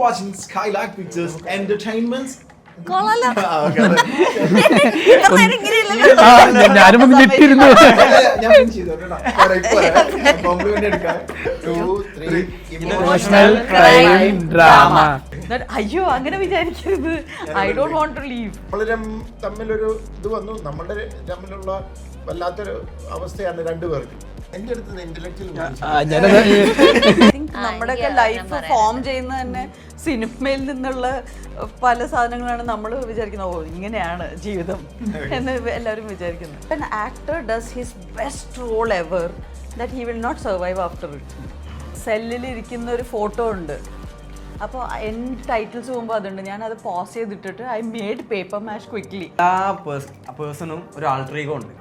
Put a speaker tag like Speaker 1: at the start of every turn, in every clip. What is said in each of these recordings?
Speaker 1: watching Skylark Pictures Entertainment's.
Speaker 2: കൊള്ളാലോ.
Speaker 3: ഞാനും ഞെട്ടിരുന്നു.
Speaker 1: ഞാൻ കോംപ്ലിമെന്റ് എടുക്കാം. 2, 3
Speaker 3: ഇമോഷണൽ ക്രൈം ഡ്രാമ.
Speaker 2: അയ്യോ അങ്ങനെ വിചാരിക്കരുത്. I don't want to leave.
Speaker 4: പലരും തമ്മിലൊരു ഇത് വന്നു, നമ്മളുടെ തമ്മിലുള്ള വല്ലാത്തൊരു അവസ്ഥയാണ് രണ്ടുപേർക്ക്. എന്റെ അടുത്ത് ഇന്റലക്ച്വൽ
Speaker 2: നമ്മുടെയൊക്കെ ലൈഫ് ഫോം ചെയ്യുന്ന തന്നെ സിനിമയിൽ നിന്നുള്ള പല സാധനങ്ങളാണ് നമ്മൾ വിചാരിക്കുന്നത്. ഓ ഇങ്ങനെയാണ് ജീവിതം എന്ന് എല്ലാവരും വിചാരിക്കുന്നത്. An actor does his best role ever that he will not survive after it. സെല്ലിൽ ഇരിക്കുന്ന ഒരു ഫോട്ടോ ഉണ്ട്. അപ്പോൾ എൻ്റെ ടൈറ്റിൽസ് പോകുമ്പോൾ അതുണ്ട്. ഞാനത് പോസ് ചെയ്തിട്ടിട്ട് ഐ മേഡ് പേപ്പർ മാഷ് ക്വിക്ക്ലി.
Speaker 5: ആ പേഴ്സണും ഒരു ആൾട്ടർ ഈഗോ ഉണ്ട്.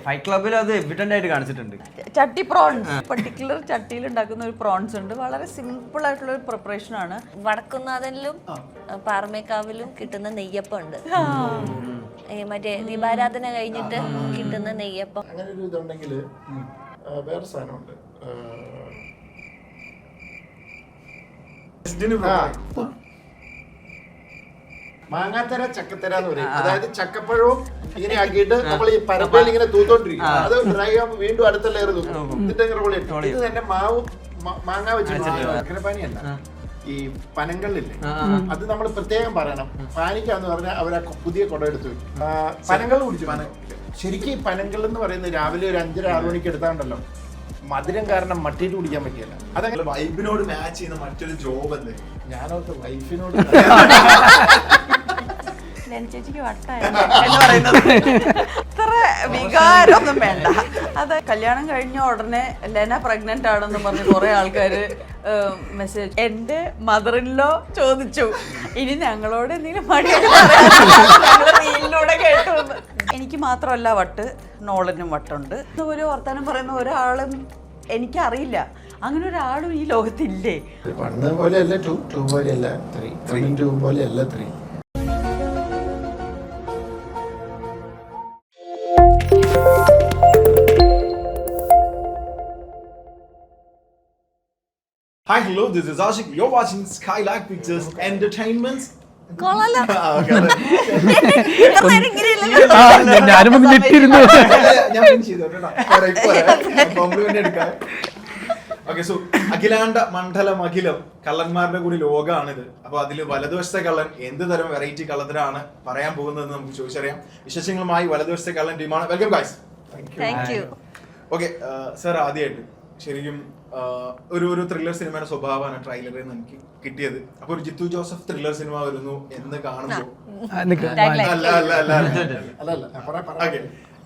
Speaker 5: ഫൈറ്റ് ക്ലബ്ബിൽ അത് എവിഡന്റ് ആയിട്ട് കാണിച്ചിട്ടുണ്ട്.
Speaker 2: ചട്ടി പ്രോൺസ്, പർട്ടിക്കുലർ ചട്ടിയിൽ ഉണ്ടാക്കുന്ന ഒരു പ്രോൺസ് ഉണ്ട്. വളരെ സിമ്പിൾ ആയിട്ടുള്ള ഒരു പ്രിപ്പറേഷൻ ആണ്.
Speaker 6: വടക്കുന്നാഥനിലും പാറമേക്കാവിലും കിട്ടുന്ന നെയ്യപ്പം ഉണ്ട്. മറ്റേ ദീപാരാധന കഴിഞ്ഞിട്ട് കിട്ടുന്ന നെയ്യപ്പം.
Speaker 4: അങ്ങനെ ഒരു ഇതുണ്ടെങ്കിൽ വേറെ സാധനമുണ്ട്. മാങ്ങാത്തര ചക്കത്തര എന്ന് പറയും. അതായത് ചക്കപ്പഴവും ഇങ്ങനെ ആക്കിയിട്ട് നമ്മൾ ഈ പരപ്പയിൽ ഇങ്ങനെ തൂത്തോണ്ടിരിക്കും. അത് ഡ്രൈ ആകുമ്പോൾ വീണ്ടും അടുത്ത ലെയർ തൂക്കും. എന്നിട്ട് ഇങ്ങനെ റോൾ ചെയ്യും. ഇത് തന്നെ മാങ്ങ വെച്ചിട്ട് ഈ പനങ്ങളില്ലേ, അത് നമ്മൾ പ്രത്യേകം പറയണം. പാനിക്കാന്ന് പറഞ്ഞാൽ അവരാ പുതിയ കുട എടുത്തു വെക്കും. പനങ്ങൾ കുടിച്ചു. ശരിക്കും ഈ പനങ്ങൾ എന്ന് പറയുന്നത് രാവിലെ ഒരു 5:30-6 മണിക്ക് എടുത്താണ്ടല്ലോ, മധുരം കാരണം മട്ടിയിട്ട് കുടിക്കാൻ പറ്റിയല്ല. അതങ്ങനെ
Speaker 1: വൈബിനോട് മാച്ച് ചെയ്യുന്ന മറ്റൊരു ജോബ് അല്ലേ?
Speaker 4: ഞാനോട്ട് വൈഫിനോട്
Speaker 2: ചേച്ചിക്ക് വട്ടായി എന്ന് പറയുന്നത് ഇത്ര വികാരമൊന്നും വേണ്ട. അത് കല്യാണം കഴിഞ്ഞ ഉടനെ ലെന പ്രഗ്നന്റ് ആണെന്ന് പറഞ്ഞ് കുറെ ആൾക്കാര് മെസ്സേജ്. എന്റെ മദറിൻലോ ചോദിച്ചു, ഇനി ഞങ്ങളോട് എന്തെങ്കിലും റീലിലൂടെ കേട്ടു. എനിക്ക് മാത്രമല്ല വട്ട്, നോളനും വട്ടുണ്ട്. ഒരു വർത്താനം പറയുന്ന ഒരാളും എനിക്കറിയില്ല. അങ്ങനെ ഒരാളും ഈ ലോകത്തില്ലേ.
Speaker 4: 1 പോലെയല്ല 2 പോലെയല്ല 3 2 പോലെയല്ല 3.
Speaker 1: Hi, hello, this is Ashik. You're watching Skylark Pictures Entertainment's.
Speaker 2: കൊള്ളാലോ.
Speaker 3: ഞാനും ഞെട്ടിരുന്നു.
Speaker 1: ഞാൻ കോംപ്ലിമെന്റ് എടുക്കാം. ഓക്കെ, സോ അഖിലാണ്ട മണ്ഡലം അഖിലം കള്ളന്മാരുടെ കൂടി ലോകമാണിത്. അപ്പൊ അതിൽ വലതുവശത്തെ കള്ളൻ എന്ത് തരം വെറൈറ്റി കള്ളത്തിനാണ് പറയാൻ പോകുന്നത് നമുക്ക് ചോദിച്ചറിയാം. വിശേഷങ്ങളുമായി വലതുവശത്തെ കള്ളൻ ടീമാണ്. Welcome guys.
Speaker 2: Thank you.
Speaker 1: Okay sir, ആദ്യമായിട്ട് ശരിക്കും ഒരു ത്രില്ലർ സിനിമയുടെ സ്വഭാവമാണ് ട്രെയിലറിൽ നിന്ന് എനിക്ക് കിട്ടിയത്. അപ്പൊ ഒരു ജിത്തു ജോസഫ് ത്രില്ലർ സിനിമ വരുന്നു എന്ന് കാണുമ്പോൾ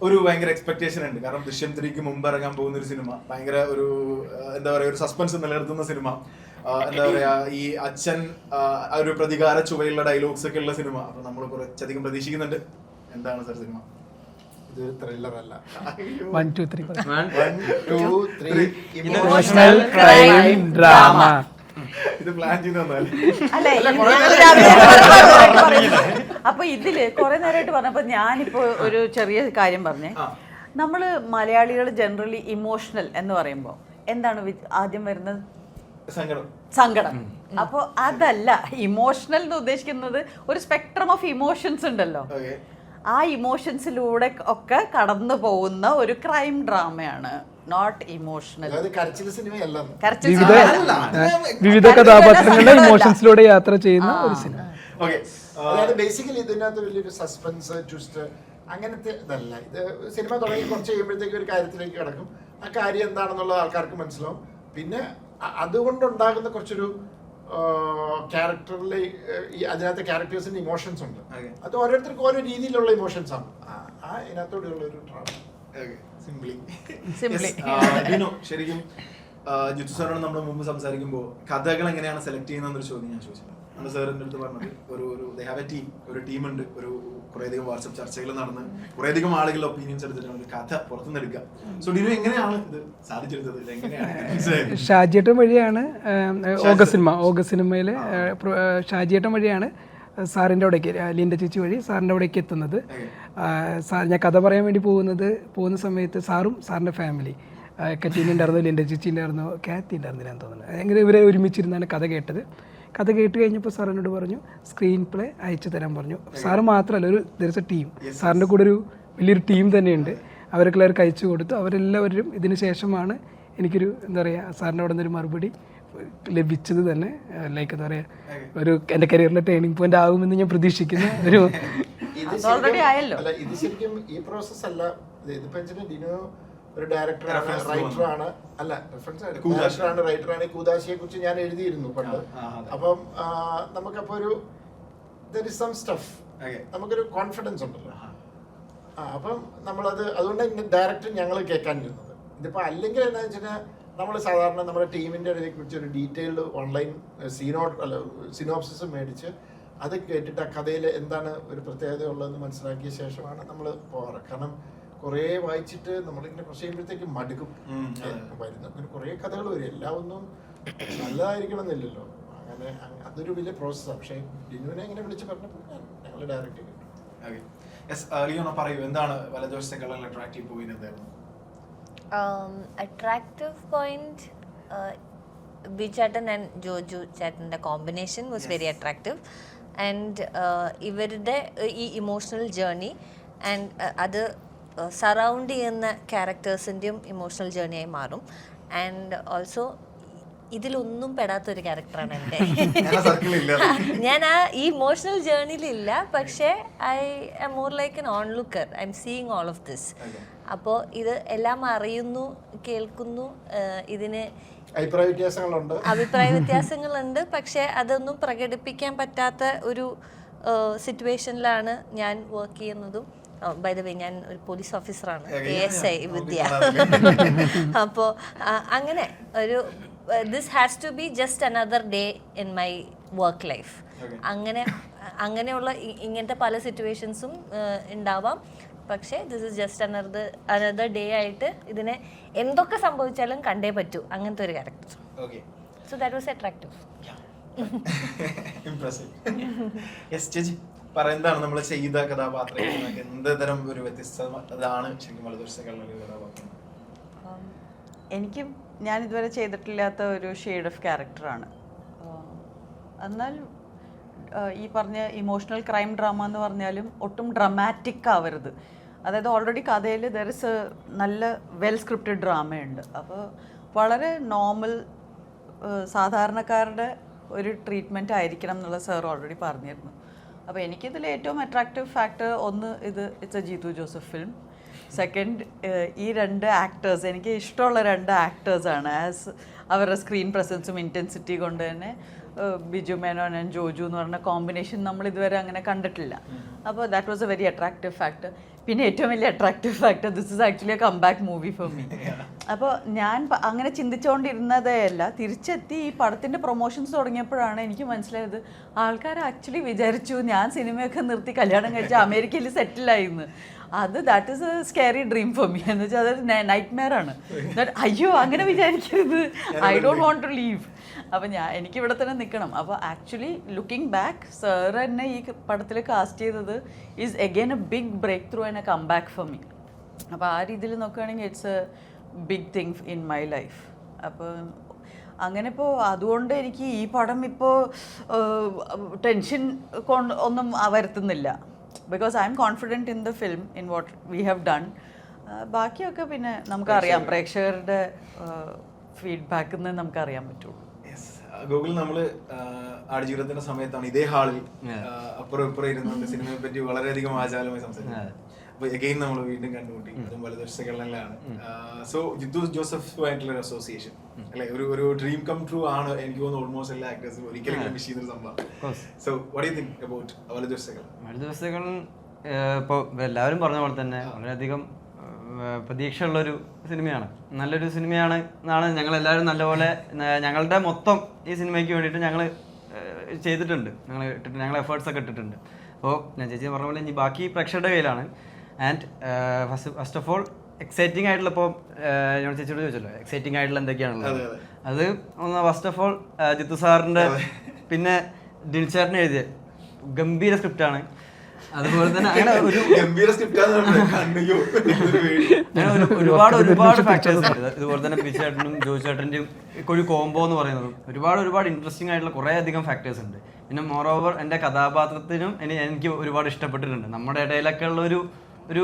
Speaker 1: ഒരു ഭയങ്കര എക്സ്പെക്ടേഷൻ ഉണ്ട്. കാരണം ദൃശ്യം 3ക്ക് മുമ്പ് ഇറങ്ങാൻ പോകുന്ന ഒരു സിനിമ, ഭയങ്കര ഒരു എന്താ പറയാ ഒരു സസ്പെൻസ് നിലനിർത്തുന്ന സിനിമ, എന്താ പറയാ ഈ അച്ഛൻ ഒരു പ്രതികാര ചുവയുള്ള ഡയലോഗ്സ് ഒക്കെ ഉള്ള സിനിമ. അപ്പൊ നമ്മൾ കുറച്ചധികം പ്രതീക്ഷിക്കുന്നുണ്ട്. എന്താണ് സർ സിനിമ?
Speaker 4: ഇത് ത്രില്ലർ അല്ല.
Speaker 3: 1 2 3
Speaker 4: 1 2 3
Speaker 3: ഇമോഷണൽ ക്രൈം ഡ്രാമ.
Speaker 1: ഇത് പ്ലാൻ ചെയ്തല്ലേ?
Speaker 2: അപ്പൊ ഇതില് കുറെ നേരമായിട്ട് പറഞ്ഞപ്പോ ഞാനിപ്പോ ഒരു ചെറിയ കാര്യം പറഞ്ഞേ. നമ്മള് മലയാളികൾ ജനറലി ഇമോഷണൽ എന്ന് പറയുമ്പോ എന്താണ് ആദ്യം വരുന്നത്? സങ്കടം. അപ്പൊ അതല്ല ഇമോഷണൽ എന്ന് ഉദ്ദേശിക്കുന്നത് ഒരു സ്പെക്ട്രം ഓഫ് ഇമോഷൻസ് ഉണ്ടല്ലോ. ആ ഇമോഷൻസിലൂടെ ഒക്കെ കടന്നു പോകുന്ന ഒരു ക്രൈം ഡ്രാമയാണ്. Not emotional.
Speaker 3: വിവിധ കഥാപാത്രങ്ങളുടെ ഇമോഷൻസിലൂടെ യാത്ര ചെയ്യുന്ന ഒരു സിനിമ.
Speaker 4: അതായത് ബേസിക്കലി ഇതിനകത്ത് വലിയൊരു സസ്പെൻസ് ട്വിസ്റ്റ് അങ്ങനത്തെ ഇതല്ല. ഇത് സിനിമ തുടങ്ങി കുറച്ച് കഴിയുമ്പോഴത്തേക്ക് ഒരു കാര്യത്തിലേക്ക് കിടക്കും. ആ കാര്യം എന്താണെന്നുള്ളത് ആൾക്കാർക്ക് മനസ്സിലാവും. പിന്നെ അതുകൊണ്ടുണ്ടാകുന്ന കുറച്ചൊരു ക്യാരക്ടറിലെ അതിനകത്ത് ക്യാരക്ടേഴ്സിന്റെ ഇമോഷൻസ് ഉണ്ട്. അത് ഓരോരുത്തർക്കും ഓരോ രീതിയിലുള്ള ഇമോഷൻസ് ആണ്. ഇതിനകത്തോടെയുള്ള ഒരു ഡ്രാമ.
Speaker 1: ശരിക്കും ജിത്തു സാറിനോട് നമ്മൾ മുമ്പ് സംസാരിക്കുമ്പോൾ കഥകൾ എങ്ങനെയാണ് സെലക്ട് ചെയ്യുന്നൊരു ചോദ്യം ഞാൻ ചോദിച്ചത്. നമ്മുടെ സാറിന്റെ അടുത്ത് പറഞ്ഞത് ഒരു ടീമുണ്ട്, കുറേയധികം വാട്സ്ആപ്പ് ചർച്ചകൾ നടന്ന് കുറേയധികം ആളുകളുടെ ഒപ്പീനിയൻസ് എടുത്തിട്ടാണ് ഒരു കഥ പുറത്തുനിന്ന് എടുക്കുക. സോ ഡിനു എങ്ങനെയാണ് ഇത് സാധിച്ചെടുത്തത്?
Speaker 3: ഷാജിയേട്ടൻ വഴിയാണ് ഓഗസ്റ്റ് സിനിമയിലെ ഷാജിയേട്ടൻ വഴിയാണ് സാറിൻ്റെ അവിടേക്ക്, ലിൻഡ ചേച്ചി വഴി സാറിൻ്റെ അവിടേക്ക് എത്തുന്നത്. ഞാൻ കഥ പറയാൻ വേണ്ടി പോകുന്ന സമയത്ത് സാറിൻ്റെ ഫാമിലി കറ്റീന ഉണ്ടായിരുന്നു, ലിൻഡ ചേച്ചി ഉണ്ടായിരുന്നു, കാത്തി ഉണ്ടായിരുന്നില്ല എന്ന് തോന്നുന്നത്. അങ്ങനെ ഇവരെ ഒരുമിച്ചിരുന്നാണ് കഥ കേട്ടത്. കഥ കേട്ട് കഴിഞ്ഞപ്പോൾ സാർ എന്നോട് പറഞ്ഞു സ്ക്രീൻ പ്ലേ അയച്ചു തരാൻ പറഞ്ഞു. സാറ് മാത്രമല്ല, ഒരു ദർസ് എ ടീം, സാറിൻ്റെ കൂടെ ഒരു വലിയൊരു ടീം തന്നെയുണ്ട്. അവരൊക്കെ എല്ലാവർക്കും അയച്ചു കൊടുത്തു. അവരെല്ലാവരും ഇതിന് ശേഷമാണ് എനിക്കൊരു എന്താ പറയുക സാറിൻ്റെ അവിടെ നിന്നൊരു മറുപടി ലഭിച്ചത് തന്നെ. ലൈക്ക് എന്താ പറയുക, ഒരു എൻ്റെ കരിയറിലെ ടേണിംഗ് പോയിന്റ് ആകുമെന്ന് ഞാൻ പ്രതീക്ഷിക്കുന്ന ഒരു
Speaker 4: ഇത് ശരിക്കും ഈ പ്രോസസ് അല്ല. ഇതിപ്പോ ഡിനോ ഒരു ഡയറക്ടറാണ്, റൈറ്ററാണ്, അല്ല ഡയറക്ടറാണ്, റൈറ്ററാണ്. കൂദാശിയെ കുറിച്ച് ഞാൻ എഴുതിയിരുന്നു പണ്ട്. അപ്പം നമുക്കപ്പോ ഒരു നമുക്കൊരു കോൺഫിഡൻസ് ഉണ്ടല്ലോ. അപ്പം നമ്മളത് അതുകൊണ്ട് ഡയറക്ടർ ഞങ്ങൾ കേൾക്കാനിരുന്നത്. ഇതിപ്പോ അല്ലെങ്കിൽ എന്താ വെച്ചാൽ നമ്മൾ സാധാരണ നമ്മുടെ ടീമിന്റെ കുറിച്ച് ഒരു ഡീറ്റെയിൽഡ് ഓൺലൈൻ സിനോപ്സിസ് മേടിച്ച് അത് കേട്ടിട്ട് ആ കഥയിൽ എന്താണ് ഒരു പ്രത്യേകത ഉള്ളതെന്ന് മനസ്സിലാക്കിയ ശേഷമാണ് നമ്മൾ പോകാറ്. കാരണം കുറേ വായിച്ചിട്ട് നമ്മളിങ്ങനെ കുറച്ച് കഴിയുമ്പോഴത്തേക്ക് മടുക്കും വരുന്നു. പിന്നെ കുറേ കഥകൾ വരും, എല്ലാം ഒന്നും നല്ലതായിരിക്കണം എന്നില്ലല്ലോ. അങ്ങനെ അതൊരു വലിയ പ്രോസസ്സാണ്. പക്ഷേ ഡിനുവിനെ ഇങ്ങനെ വിളിച്ച് പറഞ്ഞപ്പോൾ ഞങ്ങൾ ഡയറക്റ്റ്
Speaker 1: ചെയ്തു. പറയൂ, എന്താണ് വലതുവശത്തേക്കുള്ള അട്രാക്റ്റീവ് പോയിന്റ് എന്തായിരുന്നു?
Speaker 6: Attractive point, ബിചേട്ടൻ ആൻഡ് ജോജു ചേട്ടൻ്റെ combination was very attractive. And ഇവരുടെ ഈ ഇമോഷണൽ ജേർണി ആൻഡ് അത് സറൗണ്ട് ചെയ്യുന്ന ക്യാരക്ടേഴ്സിൻ്റെയും ഇമോഷണൽ ജേർണിയായി മാറും. ആൻഡ് ഓൾസോ ഇതിലൊന്നും പെടാത്തൊരു ക്യാരക്ടറാണ് എൻ്റെ. ഞാൻ ആ ഈ ഇമോഷണൽ ജേർണിയിലില്ല, പക്ഷേ I am more like an onlooker. I am seeing all of this. അപ്പോൾ ഇത് എല്ലാം അറിയുന്നു, കേൾക്കുന്നു. ഇതിന് അഭിപ്രായ വ്യത്യാസങ്ങളുണ്ട്, പക്ഷെ അതൊന്നും പ്രകടിപ്പിക്കാൻ പറ്റാത്ത ഒരു സിറ്റുവേഷനിലാണ് ഞാൻ വർക്ക് ചെയ്യുന്നതും. ബൈ ദ വേ, ഞാൻ ഒരു പോലീസ് ഓഫീസറാണ്, ASI വിദ്യ. അപ്പോൾ അങ്ങനെ ഒരു this has to be just another day in my work life. അങ്ങനെയുള്ള ഇങ്ങനത്തെ പല സിറ്റുവേഷൻസും ഉണ്ടാവാം. പക്ഷേ this is just another day ആയിട്ട് ഇതിനെ എന്തൊക്കെ സംഭവിച്ചാലും കണ്ടേ പറ്റൂ, അങ്ങനത്തെ ഒരു character. So that was attractive.
Speaker 1: ചേച്ചി എന്താണ് നമ്മൾ ചെയ്ത കഥാപാത്രം, എന്ത് തരം ഒരു വ്യത്യസ്തതാണ് ശരിക്കും വലതുവശത്തേക്കുള്ള ഒരു കഥാപാത്രം?
Speaker 2: എനിക്കും ഞാൻ ഇതുവരെ ചെയ്തിട്ടില്ലാത്ത ഒരു ഷെയ്ഡ് ഓഫ് ക്യാരക്ടറാണ്. എന്നാൽ ഈ പറഞ്ഞ ഇമോഷണൽ ക്രൈം ഡ്രാമ എന്ന് പറഞ്ഞാലും ഒട്ടും ഡ്രമാറ്റിക് ആവരുത്. അതായത് ഓൾറെഡി കഥയിൽ ദർ ഇസ് എ നല്ല വെൽ സ്ക്രിപ്റ്റഡ് ഡ്രാമയുണ്ട്. അപ്പോൾ വളരെ നോർമൽ സാധാരണക്കാരുടെ ഒരു ട്രീറ്റ്മെൻറ്റ് ആയിരിക്കണം എന്നുള്ള സാർ ഓൾറെഡി പറഞ്ഞിരുന്നു. അപ്പോൾ എനിക്കിതിൽ ഏറ്റവും അട്രാക്റ്റീവ് ഫാക്ടർ ഒന്ന്, it's A Jeethu Joseph film. Second, ഈ രണ്ട് ആക്ടേഴ്സ് എനിക്ക് ഇഷ്ടമുള്ള രണ്ട് ആക്ടേഴ്സാണ്. ആസ് അവരുടെ സ്ക്രീൻ പ്രസൻസും ഇൻറ്റൻസിറ്റി കൊണ്ട് തന്നെ ബിജു മേനോൻ ആൻഡ് ജോജു എന്ന് പറഞ്ഞ കോമ്പിനേഷൻ നമ്മൾ ഇതുവരെ അങ്ങനെ കണ്ടിട്ടില്ല. അപ്പോൾ that was a very attractive factor. പിന്നെ ഏറ്റവും വലിയ attractive factor, this is actually a come back movie for me. അപ്പോൾ ഞാൻ അങ്ങനെ ചിന്തിച്ചുകൊണ്ടിരുന്നതേ അല്ല, തിരിച്ചെത്തി ഈ പടത്തിൻ്റെ പ്രൊമോഷൻസ് തുടങ്ങിയപ്പോഴാണ് എനിക്ക് മനസ്സിലായത് ആൾക്കാർ ആക്ച്വലി വിചാരിച്ചു ഞാൻ സിനിമയൊക്കെ നിർത്തി കല്യാണം കഴിച്ച് അമേരിക്കയിൽ സെറ്റിലായിന്ന്. That is a scary dream for me. എന്ന് വെച്ചാൽ അതൊരു നൈറ്റ് മെയർ ആണ്. അയ്യോ അങ്ങനെ വിചാരിക്കരുത്, I don't want to leave. അപ്പോൾ എനിക്ക് ഇവിടെ തന്നെ നിൽക്കണം. അപ്പോൾ ആക്ച്വലി ലുക്കിംഗ് ബാക്ക്, സാർ എന്നെ ഈ പടത്തിൽ കാസ്റ്റ് ചെയ്തത് is again a big breakthrough and a come back for me. അപ്പോൾ ആ രീതിയിൽ നോക്കുകയാണെങ്കിൽ it's a big thing in my life. അപ്പോൾ അങ്ങനെ ഇപ്പോൾ അതുകൊണ്ട് എനിക്ക് ഈ പടം ഇപ്പോൾ ടെൻഷൻ ഒന്നും വരുത്തുന്നില്ല. Because I M confident in the film, in what we have done. ബാക്കിയൊക്കെ പിന്നെ നമുക്കറിയാം, പ്രേക്ഷകരുടെ ഫീഡ്ബാക്കിൽ നിന്ന് നമുക്കറിയാൻ പറ്റുള്ളൂ.
Speaker 1: ഗൂഗിൾ നമ്മൾ ആടുജീവിതത്തിന്റെ സമയത്താണ് ഇതേ ഹാളിൽ അപ്പുറം ഇപ്പുറം ഇരുന്നുകൊണ്ട് സിനിമയെ പറ്റി വളരെയധികം ആചാരമായി സംസാരിക്കുന്നത്. അപ്പൊ എഗെയിൻ നമ്മൾ വീണ്ടും കണ്ടുമുട്ടി, അതും വലതുവശങ്ങളിലാണ്. സോ ജിത്തു ജോസഫുമായിട്ടുള്ള ഒരു അസോസിയേഷൻ അല്ലെ, ഒരു ഡ്രീം കം ട്രൂ ആണ് എനിക്ക് തോന്നുന്നു. ഓൾമോസ്റ്റ് എല്ലാ ആക്ടേഴ്സും ഒരിക്കലും മിസ് ചെയ്യുന്ന ഒരു സംഭവം. So what do you think about വലതുവശങ്ങൾ?
Speaker 5: വലതുവശങ്ങൾ ഇപ്പോൾ എല്ലാവരും പറഞ്ഞ പോലെ തന്നെ വളരെയധികം പ്രതീക്ഷയുള്ളൊരു സിനിമയാണ്, നല്ലൊരു സിനിമയാണ് എന്നാണ് ഞങ്ങളെല്ലാവരും നല്ലപോലെ ഞങ്ങളുടെ മൊത്തം ഈ സിനിമയ്ക്ക് വേണ്ടിയിട്ട് ഞങ്ങൾ ചെയ്തിട്ടുണ്ട്. ഞങ്ങൾ എഫേർട്സൊക്കെ ഇട്ടിട്ടുണ്ട്. അപ്പോൾ ഞാൻ ചേച്ചി പറഞ്ഞ പോലെ ഇനി ബാക്കി പ്രേക്ഷകരുടെ കയ്യിലാണ്. And first of all exciting ആയിട്ടുള്ള, ഇപ്പോൾ ഞാൻ ചേച്ചിയോട് ചോദിച്ചല്ലോ എക്സൈറ്റിംഗ് ആയിട്ടുള്ള എന്തൊക്കെയാണുള്ളത്. അത് ഒന്ന് ഫസ്റ്റ് ഓഫ് ഓൾ ജിത്തു സാറിൻ്റെ, പിന്നെ ദിൽചേട്ടൻ എഴുതിയ ഗംഭീര സ്ക്രിപ്റ്റാണ്. അതുപോലെ തന്നെ അങ്ങനെ ഒരു
Speaker 1: ഗംഭീര സ്ക്രിപ്റ്റ് കണ്ണുകയോ
Speaker 5: അങ്ങനെ ഒരുപാട് ഫാക്ടേഴ്സ് ഉണ്ട്. ഇതുപോലെ തന്നെ പിച്ചേട്ടനും ജോജു ചേട്ടൻ്റെയും ഒരു കോംബോ എന്ന് പറയുന്നതും ഒരുപാട് ഇൻട്രസ്റ്റിംഗ് ആയിട്ടുള്ള കുറേ അധികം ഫാക്ടേഴ്സ് ഉണ്ട്. പിന്നെ മോർ ഓവർ എൻ്റെ കഥാപാത്രത്തിനും എനിക്ക് ഒരുപാട് ഇഷ്ടപ്പെട്ടിട്ടുണ്ട്. നമ്മുടെ ഇടയിലൊക്കെ ഉള്ള ഒരു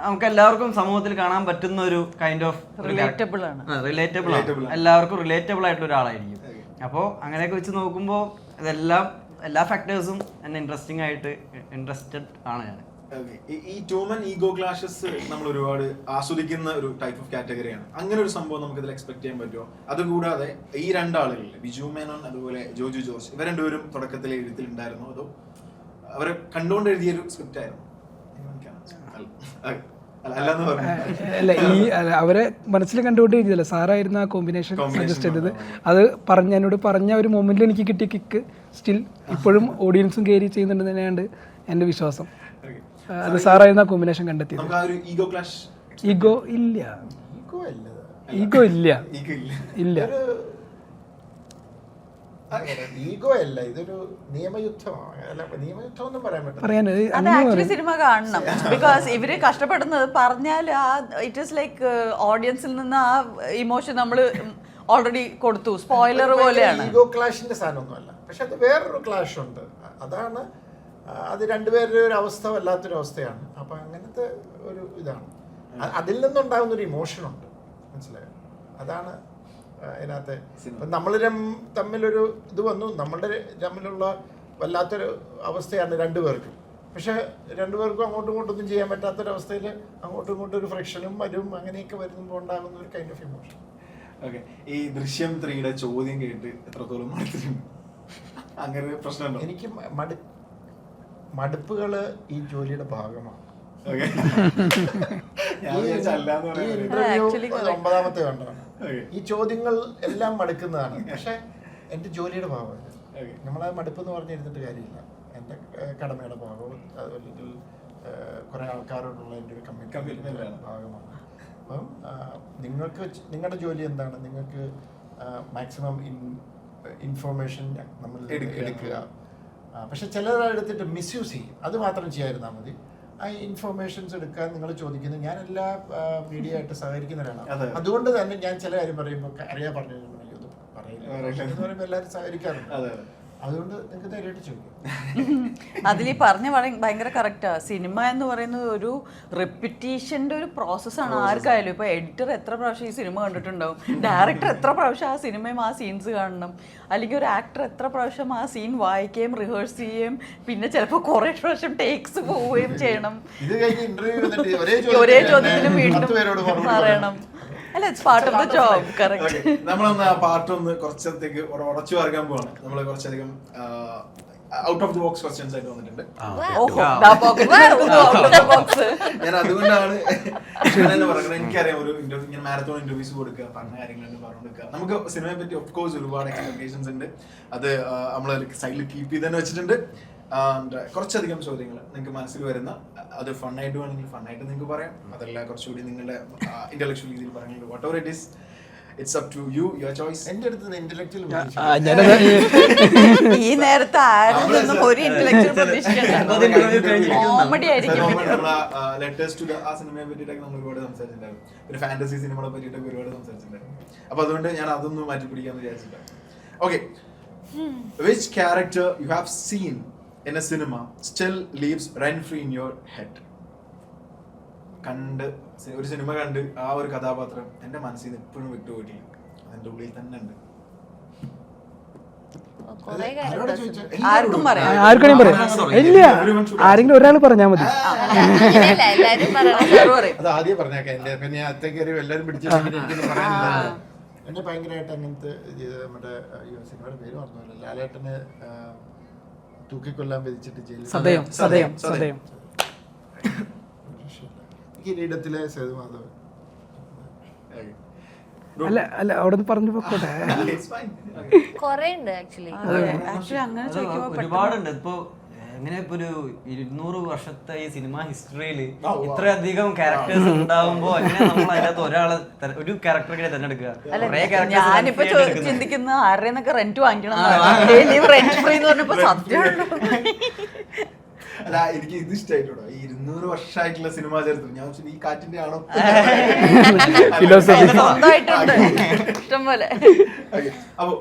Speaker 5: നമുക്ക് എല്ലാവർക്കും സമൂഹത്തിൽ കാണാൻ പറ്റുന്ന ഒരു കൈൻഡ് ഓഫ് റിലേറ്റബിൾ ആണ്, എല്ലാവർക്കും റിലേറ്റബിൾ ആയിട്ടുള്ള ഒരാളായിരിക്കും. അപ്പോൾ അങ്ങനെയൊക്കെ വെച്ച് നോക്കുമ്പോൾ എല്ലാ ഫാക്ടേഴ്സും എന്നെ ഇൻട്രസ്റ്റഡ് ആണ് ഞാൻ.
Speaker 1: ഈ ടൂമൻ ഈഗോ ക്ലാഷസ് നമ്മൾ ഒരുപാട് ആസ്വദിക്കുന്ന ഒരു ടൈപ്പ് ഓഫ് കാറ്റഗറിയാണ്. അങ്ങനെ ഒരു സംഭവം നമുക്ക് ഇതിൽ എക്സ്പെക്ട് ചെയ്യാൻ പറ്റുമോ? അതുകൂടാതെ ഈ രണ്ടാളുകളിൽ ബിജു മേനോൻ അതുപോലെ ജോജു ജോർജ് ഇവർ രണ്ടുപേരും തുടക്കത്തിലെ എഴുത്തിലുണ്ടായിരുന്നു, അതോ അവരെ കണ്ടുകൊണ്ട് എഴുതിയൊരു സ്ക്രിപ്റ്റ് ആയിരുന്നു?
Speaker 3: അല്ല, അവരെ മനസ്സിൽ കണ്ടുകൊണ്ട് എഴുതിയല്ല, സാറായിരുന്നു ആ കോമ്പിനേഷൻ സജസ്റ്റ് ചെയ്തത്. അത് എന്നോട് പറഞ്ഞ ഒരു മൊമെന്റിൽ എനിക്ക് കിട്ടിയ കിക്ക് സ്റ്റിൽ ഇപ്പോഴും ഓഡിയൻസും കയറി ചെയ്യുന്നുണ്ട് തന്നെയാണ് എൻ്റെ വിശ്വാസം. അത് സാറായിരുന്നു ആ കോമ്പിനേഷൻ കണ്ടെത്തിയത്. ഈഗോ ഇല്ല.
Speaker 4: ഈഗോ അല്ല, ഇതൊരു നിയമയുദ്ധമാണ്. നിയമയുദ്ധം ഒന്നും പറയാൻ
Speaker 2: അത് ആക്ച്വലി സിനിമ കാണണം. ബിക്കോസ് ഇവര് കഷ്ടപ്പെടുന്നത് പറഞ്ഞാൽ ഇറ്റ് ഈസ് ലൈക്ക് ഓഡിയൻസിൽ നിന്ന് ആ ഇമോഷൻ നമ്മൾ ഓൾറെഡി കൊടുത്തു, സ്പോയിലർ പോലെയാണ്.
Speaker 4: ഈഗോ ക്ലാഷിന്റെ സാധനമൊന്നുമല്ല, പക്ഷെ അത് വേറൊരു ക്ലാഷ് ഉണ്ട്. അതാണ് അത് രണ്ടുപേരുടെ ഒരു അവസ്ഥ വല്ലാത്തൊരു അവസ്ഥയാണ്. അപ്പൊ അങ്ങനത്തെ ഒരു ഇതാണ്, അതിൽ നിന്നുണ്ടാകുന്ന ഒരു ഇമോഷനുണ്ട്, മനസ്സിലായോ? അതാണ് അതിനകത്ത്. നമ്മൾ തമ്മിലൊരു ഇത് വന്നു, നമ്മളുടെ തമ്മിലുള്ള വല്ലാത്തൊരു അവസ്ഥയാണ് രണ്ടുപേർക്കും. പക്ഷെ രണ്ടുപേർക്കും അങ്ങോട്ടും ഇങ്ങോട്ടൊന്നും ചെയ്യാൻ പറ്റാത്തൊരവസ്ഥയിൽ അങ്ങോട്ടും ഇങ്ങോട്ടും ഒരു ഫ്രിക്ഷനും വരും, അങ്ങനെയൊക്കെ വരുമ്പോൾ ഉണ്ടാകുന്ന ഒരു കൈൻഡ് ഓഫ് ഇമോഷൻ.
Speaker 1: ഈ ദൃശ്യം 3യുടെ ചോദ്യം കേട്ട് എത്രത്തോളം മടുത്തിട്ടുണ്ട്? അങ്ങനെ പ്രശ്നമുണ്ടോ?
Speaker 4: എനിക്ക് മടുപ്പുകള് ഈ ജോലിയുടെ ഭാഗമാണ്. ഒമ്പതാമത്തെ കണ്ടാണ് ഈ ചോദ്യങ്ങൾ എല്ലാം മടുക്കുന്നതാണ്, പക്ഷെ എൻ്റെ ജോലിയുടെ ഭാഗമല്ല. നമ്മളെ മടുപ്പ് എന്ന് പറഞ്ഞിരുന്നിട്ട് കാര്യമില്ല, എൻ്റെ കടമയുടെ ഭാഗവും അല്ലെങ്കിൽ കുറെ ആൾക്കാരോടുള്ള എൻ്റെ ഒരു കമ്മിറ്റ്മെന്റിന്റെ ഭാഗമാണ്. അപ്പം നിങ്ങളുടെ ജോലി എന്താണ്? നിങ്ങൾക്ക് മാക്സിമം ഇൻഫോർമേഷൻ നമ്മൾ എടുക്കുക. പക്ഷെ ചിലരെടുത്തിട്ട് മിസ്യൂസ് ചെയ്യും, അത് മാത്രം ചെയ്യാതിരുന്നാൽ മതി. ആ ഇൻഫോർമേഷൻസ് എടുക്കാൻ നിങ്ങൾ ചോദിക്കുന്നത്, ഞാൻ എല്ലാ മീഡിയ ആയിട്ട് സഹകരിക്കുന്ന ഒരാളാണ്. അതുകൊണ്ട് തന്നെ ഞാൻ ചില കാര്യം പറയുമ്പോൾ അറിയാൻ പറഞ്ഞു പറയില്ല എന്ന് പറയുമ്പോൾ എല്ലാവരും സഹകരിക്കാറുണ്ട്. അതുകൊണ്ട് നിങ്ങൾക്ക് ധൈര്യമായിട്ട് ചോദിക്കും.
Speaker 2: അതിൽ ഈ പറഞ്ഞ ഭയങ്കര കറക്റ്റാ. സിനിമ എന്ന് പറയുന്നത് ഒരു റെപ്പിറ്റീഷൻ്റെ ഒരു പ്രോസസ്സാണ് ആർക്കായാലും. ഇപ്പോൾ എഡിറ്റർ എത്ര പ്രാവശ്യം ഈ സിനിമ കണ്ടിട്ടുണ്ടാവും, ഡയറക്ടർ എത്ര പ്രാവശ്യം ആ സിനിമയും ആ സീൻസ് കാണണം, അല്ലെങ്കിൽ ഒരു ആക്ടർ എത്ര പ്രാവശ്യം ആ സീൻ വായിക്കുകയും റിഹേഴ്സ് ചെയ്യുകയും പിന്നെ ചിലപ്പോൾ കുറേ പ്രാവശ്യം ടേക്സ് പോവുകയും ചെയ്യണം. ഒരേ ചോദ്യത്തിന് വീണ്ടും പറയണം. അല്ല, it's part of the job. Correct.
Speaker 1: നമ്മളൊന്ന് ആ പാർട്ട് ഒന്ന് കുറച്ചത്തേക്ക് ഉടച്ചു വർക്കാൻ പോവാണ്. നമ്മൾ കുറച്ചധികം out of the box questions ആയിട്ട് വന്നിട്ടുണ്ട്. ഞാൻ അതുകൊണ്ടാണ് പറയുന്നത്. എനിക്കറിയാം, ഒരു ഇന്റർവ്യൂ ഇങ്ങനെ മാരത്തോൺ ഇന്റർവ്യൂസ് കൊടുക്കുക, പറഞ്ഞ കാര്യങ്ങൾ പറഞ്ഞു കൊടുക്കുക. നമുക്ക് സിനിമയെ പറ്റി ഓഫ് കോഴ്സ് ഒരുപാട് എക്സ്പെക്ടേഷൻസ് ഉണ്ട്. അത് നമ്മൾ സൈഡിൽ കീപ്പ് ചെയ്ത് തന്നെ വെച്ചിട്ടുണ്ട്. കുറച്ചധികം ചോദ്യങ്ങൾ നിങ്ങൾക്ക് മനസ്സിൽ വരുന്ന, അത് ഫണ്ണായിട്ട് വേണമെങ്കിൽ ഫണ്ണായിട്ട് നിങ്ങൾക്ക് പറയാം, അതല്ല കുറച്ചുകൂടി നിങ്ങളുടെ ഇന്റലക്ച്വൽ രീതിയിൽ പറയുന്നത്, whatever it is, it's up to you, your choice.
Speaker 4: എൻ്റെ അടുത്ത് ഇന്റലക്ച്വൽ
Speaker 2: ഈ നേരത്തെ ആരും ഒരു ഇന്റലക്ച്വൽ കോമഡി ആയിരിക്കും.
Speaker 1: ലെറ്റേഴ്സ് ടു ആ സിനിമയെ പറ്റിയിട്ടൊക്കെ നമ്മൾ ഒരുപാട് സംസാരിച്ചിട്ടുണ്ടായിരുന്നു, ഒരു ഫാന്റസി സിനിമകളെ പറ്റിയിട്ടൊക്കെ ഒരുപാട് സംസാരിച്ചിട്ടുണ്ടായിരുന്നു. അപ്പൊ അതുകൊണ്ട് ഞാൻ അതൊന്നും മാറ്റി പിടിക്കാന്ന് വിചാരിച്ചിട്ടുണ്ട്. Okay, which character you have seen in a cinema still lives rent free in your head? ഒരു സിനിമ കണ്ട് ആ ഒരു കഥാപാത്രം എൻ്റെ മനസ്സിൽ നിന്ന് എപ്പോഴും വിട്ടുപോയിട്ടില്ല, അതിൻ്റെ ഉള്ളിൽ തന്നെ ഉണ്ട്.
Speaker 2: ആർക്കും പറയാം,
Speaker 3: ഇല്ല, ആരെങ്കിലും ഒരാൾ പറഞ്ഞാൽ മതി.
Speaker 4: അത് ആദ്യം പറഞ്ഞേക്കാം. എൻ്റെ പിന്നെ അത്തേക്ക് എല്ലാവരും പിടിച്ചിട്ട് പറയാനില്ല. എന്നെ ഭയങ്കരമായിട്ട് അങ്ങനത്തെ നമ്മുടെ സിനിമയുടെ പേര് പറഞ്ഞല്ലോ, ലാലേട്ടനെ തൂക്കിക്കൊല്ലാൻ വിധിച്ചിട്ട് ജയിലിൽ കിരീടത്തിലെ സേതുമാധവൻ.
Speaker 3: അല്ല അവിടെ നിന്ന് പറഞ്ഞു പോട്ടെ.
Speaker 5: ഒരുപാടുണ്ട്. ഇപ്പൊ എങ്ങനെ ഇപ്പൊ ഒരു 200 വർഷത്തെ ഈ സിനിമ ഹിസ്റ്ററിയിൽ ഇത്രയധികം ക്യാരക്ടേഴ്സ് ഉണ്ടാവുമ്പോ എങ്ങനെ നമ്മൾ അതിനകത്ത് ഒരു ക്യാരക്ടറെ തിരഞ്ഞെടുക്കുക?
Speaker 2: ഞാനിപ്പോ ചിന്തിക്കുന്ന ആരുടെന്നൊക്കെ റെന്റ് വാങ്ങിക്കണം, റെന്റ് ഫ്രീ എന്ന് പറഞ്ഞപ്പോ സത്യം.
Speaker 1: അല്ല എനിക്ക് ഇത് ഇഷ്ടമായിട്ടോ ഈ 200 വർഷമായിട്ടുള്ള സിനിമാ ചരിത്രം ഞാൻ ഈ കാറ്റിന്റെ ആണോ
Speaker 3: ഫിലോസഫി
Speaker 2: സ്വന്തമായിട്ടുണ്ട് ഇഷ്ടംപോലെ.
Speaker 1: അപ്പൊ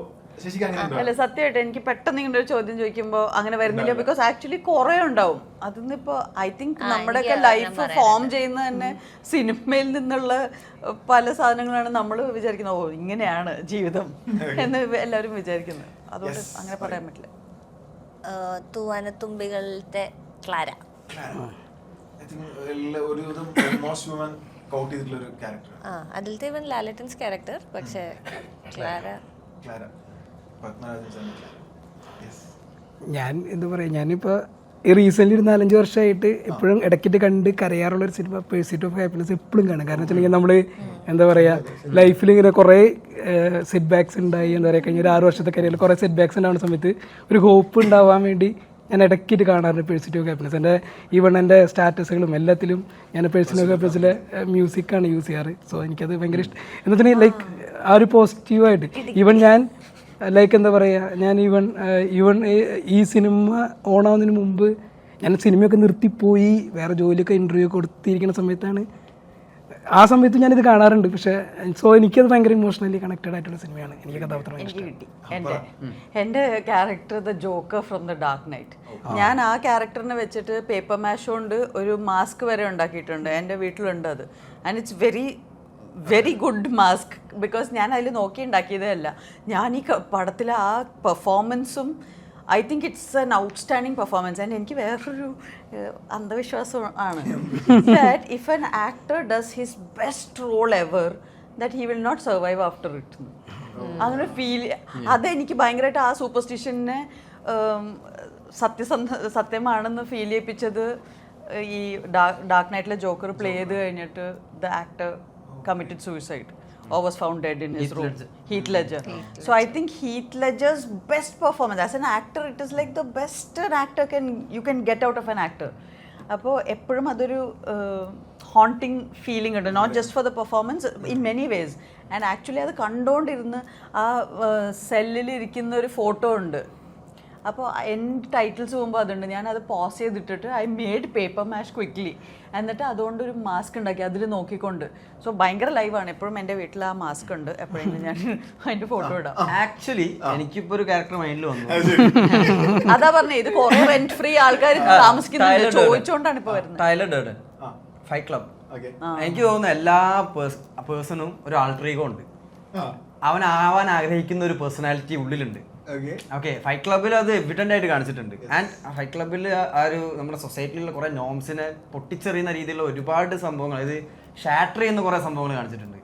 Speaker 1: ശശിക്ക് അങ്ങനെ
Speaker 2: അല്ല സത്യമായിട്ട് എനിക്ക് പെട്ടെന്ന് ഇങ്ങനെ ഒരു ചോദ്യം ചോദിക്കുമ്പോൾ അങ്ങനെ വരുന്നില്ല. ബിക്കോസ് ആക്ച്വലി കുറെ ഉണ്ടാവും. അതിന്നിപ്പോ ഐ തിങ്ക് നമ്മുടെയൊക്കെ ലൈഫ് ഫോം ചെയ്യുന്ന തന്നെ സിനിമയിൽ നിന്നുള്ള പല സാധനങ്ങളാണ് നമ്മൾ വിചാരിക്കുന്നത് ഓ ഇങ്ങനെയാണ് ജീവിതം എന്ന് എല്ലാവരും വിചാരിക്കുന്നത്. അതുകൊണ്ട് അങ്ങനെ പറയാൻ പറ്റില്ല.
Speaker 6: തൂവാനത്തുമ്പികളുടെ ക്ലാര. അതിലത്തെ ഇവൻ ലാലറ്റൻസ് ക്യാരക്ടർ, പക്ഷേ ക്ലാര.
Speaker 3: ഞാൻ എന്താ പറയുക, ഞാനിപ്പോൾ റീസെൻ്റ് ഒരു 4-5 വർഷമായിട്ട് എപ്പോഴും ഇടയ്ക്കിട്ട് കണ്ട് കരയാറുള്ളൊരു സിനിമ പേഴ്സ്യൂട്ട് ഓഫ് ഹാപ്പിനെസ് എപ്പോഴും കാണും. കാരണം വെച്ചിട്ടുണ്ടെങ്കിൽ നമ്മൾ എന്താ പറയുക ലൈഫിൽ ഇങ്ങനെ കുറേ സെറ്റ് ബാക്സ് ഉണ്ടായി, എന്താ പറയുക കഴിഞ്ഞ ഒരു 6 വർഷത്തെ കരിയറിൽ കുറേ സെറ്റ് ബാക്സ് ഉണ്ടാവുന്ന സമയത്ത് ഒരു ഹോപ്പ് ഉണ്ടാവാൻ വേണ്ടി ഞാൻ ഇടയ്ക്കിട്ട് കാണാറുണ്ട് പേഴ്സ്യൂട്ട് ഓഫ് ഹാപ്പിനെസ്. എൻ്റെ ഈവൺ എൻ്റെ സ്റ്റാറ്റസുകളും എല്ലാത്തിലും ഞാൻ പേഴ്സ്യൂട്ട് ഓഫ് ഹാപ്പിനെസ്സിലെ മ്യൂസിക്കാണ് യൂസ് ചെയ്യാറ്. സോ എനിക്കത് ഭയങ്കര ഇഷ്ടം. എന്ന് വെച്ചിട്ടുണ്ടെങ്കിൽ ലൈക്ക് ആ ഒരു പോസിറ്റീവായിട്ട് ഈവൻ ഞാൻ ലൈക്ക് എന്താ പറയുക ഞാൻ ഈവൻ ഈ സിനിമ ഓണാവുന്നതിന് മുമ്പ് ഞാൻ സിനിമയൊക്കെ നിർത്തിപ്പോയി വേറെ ജോലിയൊക്കെ ഇൻ്റർവ്യൂ കൊടുത്തിരിക്കുന്ന സമയത്താണ് ആ സമയത്ത് ഞാനിത് കാണാറുണ്ട്. പക്ഷേ സോ എനിക്കത് ഭയങ്കര ഇമോഷണലി കണക്റ്റഡ് ആയിട്ടുള്ള സിനിമയാണ്. എനിക്ക് കഥാപാത്രം
Speaker 2: എനിക്ക് കിട്ടി എൻ്റെ character the Joker from the dark night. ഞാൻ ആ ക്യാരക്ടറിനെ വെച്ചിട്ട് പേപ്പർ മാഷ് കൊണ്ട് ഒരു മാസ്ക് വരെ ഉണ്ടാക്കിയിട്ടുണ്ട്. എൻ്റെ വീട്ടിലുണ്ട് അത്. And it's very good mask. Because ഞാൻ അതിൽ നോക്കി ഉണ്ടാക്കിയതേ അല്ല. ഞാൻ ഈ പടത്തിലെ ആ പെർഫോമൻസും I think it's an outstanding performance. And എനിക്ക് വേറൊരു അന്ധവിശ്വാസം ആണ് that if an actor does his best role ever that he will not survive after it. അങ്ങനെ ഫീൽ അതെനിക്ക് ഭയങ്കരമായിട്ട് ആ സൂപ്പർസ്റ്റിഷനെ സത്യമാണെന്ന് ഫീൽ ചെയ്യിപ്പിച്ചത് ഈ ഡാർക്ക് നൈറ്റിലെ ജോക്കർ പ്ലേ ചെയ്ത് കഴിഞ്ഞിട്ട് the actor committed suicide or was found dead in his room. Heath Ledger. So I think Heath Ledger's best performance as an actor, it is like the best an actor you can get out of an actor. അപ്പോൾ എപ്പോഴും അതൊരു haunting feeling ഉണ്ട്, not just for the performance in many ways. And actually അത് കണ്ടുകൊണ്ടിരുന്ന് ആ സെല്ലിൽ ഇരിക്കുന്ന ഒരു ഫോട്ടോ ഉണ്ട്. അപ്പോൾ എൻ്റെ ടൈറ്റിൽസ് പോകുമ്പോൾ അതുണ്ട്. ഞാനത് പോസ് ചെയ്തിട്ടിട്ട് ഐ മേഡ് പേപ്പർ മാഷ് ക്വിക്ക്ലി. എന്നിട്ട് അതുകൊണ്ടൊരു മാസ്ക് ഉണ്ടാക്കി അതിൽ നോക്കിക്കൊണ്ട്. സോ ഭയങ്കര ലൈവാണ്. എപ്പോഴും എൻ്റെ വീട്ടിൽ ആ മാസ്ക് ഉണ്ട്. എപ്പോഴെങ്കിലും ഞാൻ അതിൻ്റെ ഫോട്ടോ ഇടാം.
Speaker 5: ആക്ച്വലി എനിക്കിപ്പോ ഒരു ക്യാരക്ടർ മൈൻഡിൽ വന്നു.
Speaker 2: അതാ പറഞ്ഞത് ഇത് കുറെ റെന്റ് ഫ്രീ ആൾക്കാർ താമസിക്കുന്നുണ്ട് ചോദിച്ചോണ്ടാണ് ഇപ്പൊ വരുന്നത്.
Speaker 5: Tyler Durden Fight Club. എനിക്ക് തോന്നുന്നു എല്ലാ പേഴ്സണും ഒരു ആൾട്ടർ ഈഗോ ഉണ്ട്. അവൻ ആവാൻ ആഗ്രഹിക്കുന്ന ഒരു പേഴ്സണാലിറ്റി ഉള്ളിലുണ്ട്. ഓക്കെ, ഫൈറ്റ് ക്ലബിൽ അത് എവിഡന്റ് ആയിട്ട് കാണിച്ചിട്ടുണ്ട്. ആൻഡ് ഫൈറ്റ് ക്ലബിൽ ആ ഒരു നമ്മുടെ സൊസൈറ്റിയിലുള്ള കുറെ നോംസിനെ പൊട്ടിച്ചെറിയുന്ന രീതിയിലുള്ള ഒരുപാട് സംഭവങ്ങൾ, ഇത് ഷാറ്റർ ചെയ്യുന്ന കുറെ സംഭവങ്ങൾ കാണിച്ചിട്ടുണ്ട്.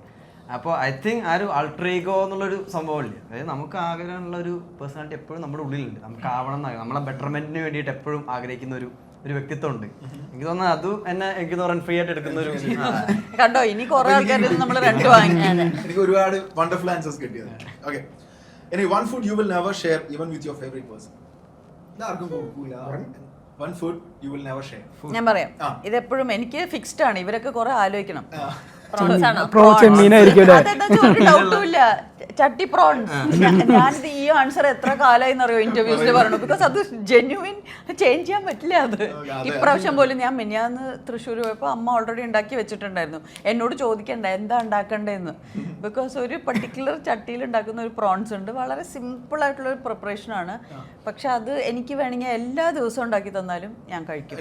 Speaker 5: അപ്പോൾ ഐ തിങ്ക് ആ ഒരു അൾട്രീഗോ എന്നുള്ളൊരു സംഭവമില്ലേ, അതായത് നമുക്ക് ആഗ്രഹമുള്ള ഒരു പേഴ്സണാലിറ്റി എപ്പോഴും നമ്മുടെ ഉള്ളിലുണ്ട്. നമുക്ക് ആവണം എന്നാണ് നമ്മളെ ബെറ്റർമെന്റിന് വേണ്ടിയിട്ട് എപ്പോഴും ആഗ്രഹിക്കുന്ന ഒരു വ്യക്തിത്വം ഉണ്ട്. എനിക്ക് തോന്നുന്നു അതും എന്നെ എനിക്ക് തോന്നുന്നു ഫ്രീ ആയിട്ട് എടുക്കുന്ന ഒരു
Speaker 2: കണ്ടോ. ഇനി കുറെ ആൾക്കാർ നമ്മൾ റെന്റ് വാങ്ങി.
Speaker 1: എനിക്ക് ഒരുപാട് വണ്ടർഫുൾ ആൻസേഴ്സ് കിട്ടിയത്. Okay, any one food you will never share even with your favorite person. One food you will never share.
Speaker 2: ഞാൻ പറയാം, ഇതെപ്പോഴും എനിക്ക് ഫിക്സ്ഡ് ആണ്. ഇവരൊക്കെ കുറെ ആലോചിക്കണം. ഡൗട്ടും ഇല്ല, ചട്ടി പ്രോൺസ്. ഞാനിത് ഈ ആൻസർ എത്ര കാലമായി എന്നറിയോ ഇന്റർവ്യൂസിൽ പറഞ്ഞു. ബിക്കോസ് അത് ജെന്യുവിൻ, ചേഞ്ച് ചെയ്യാൻ പറ്റില്ല. അത് ഇപ്രാവശ്യം പോലും ഞാൻ മിനിഞ്ഞാന്ന് തൃശ്ശൂർ പോയപ്പോൾ അമ്മ ഓൾറെഡി ഉണ്ടാക്കി വെച്ചിട്ടുണ്ടായിരുന്നു. എന്നോട് ചോദിക്കണ്ട എന്താ ഉണ്ടാക്കണ്ടേന്ന്. ബിക്കോസ് ഒരു പർട്ടിക്കുലർ ചട്ടിയിൽ ഉണ്ടാക്കുന്ന ഒരു പ്രോൺസ് ഉണ്ട്. വളരെ സിമ്പിൾ ആയിട്ടുള്ള ഒരു പ്രിപ്പറേഷൻ ആണ്. പക്ഷെ അത് എനിക്ക് വേണമെങ്കിൽ എല്ലാ ദിവസവും ഉണ്ടാക്കി തന്നാലും ഞാൻ കഴിക്കും.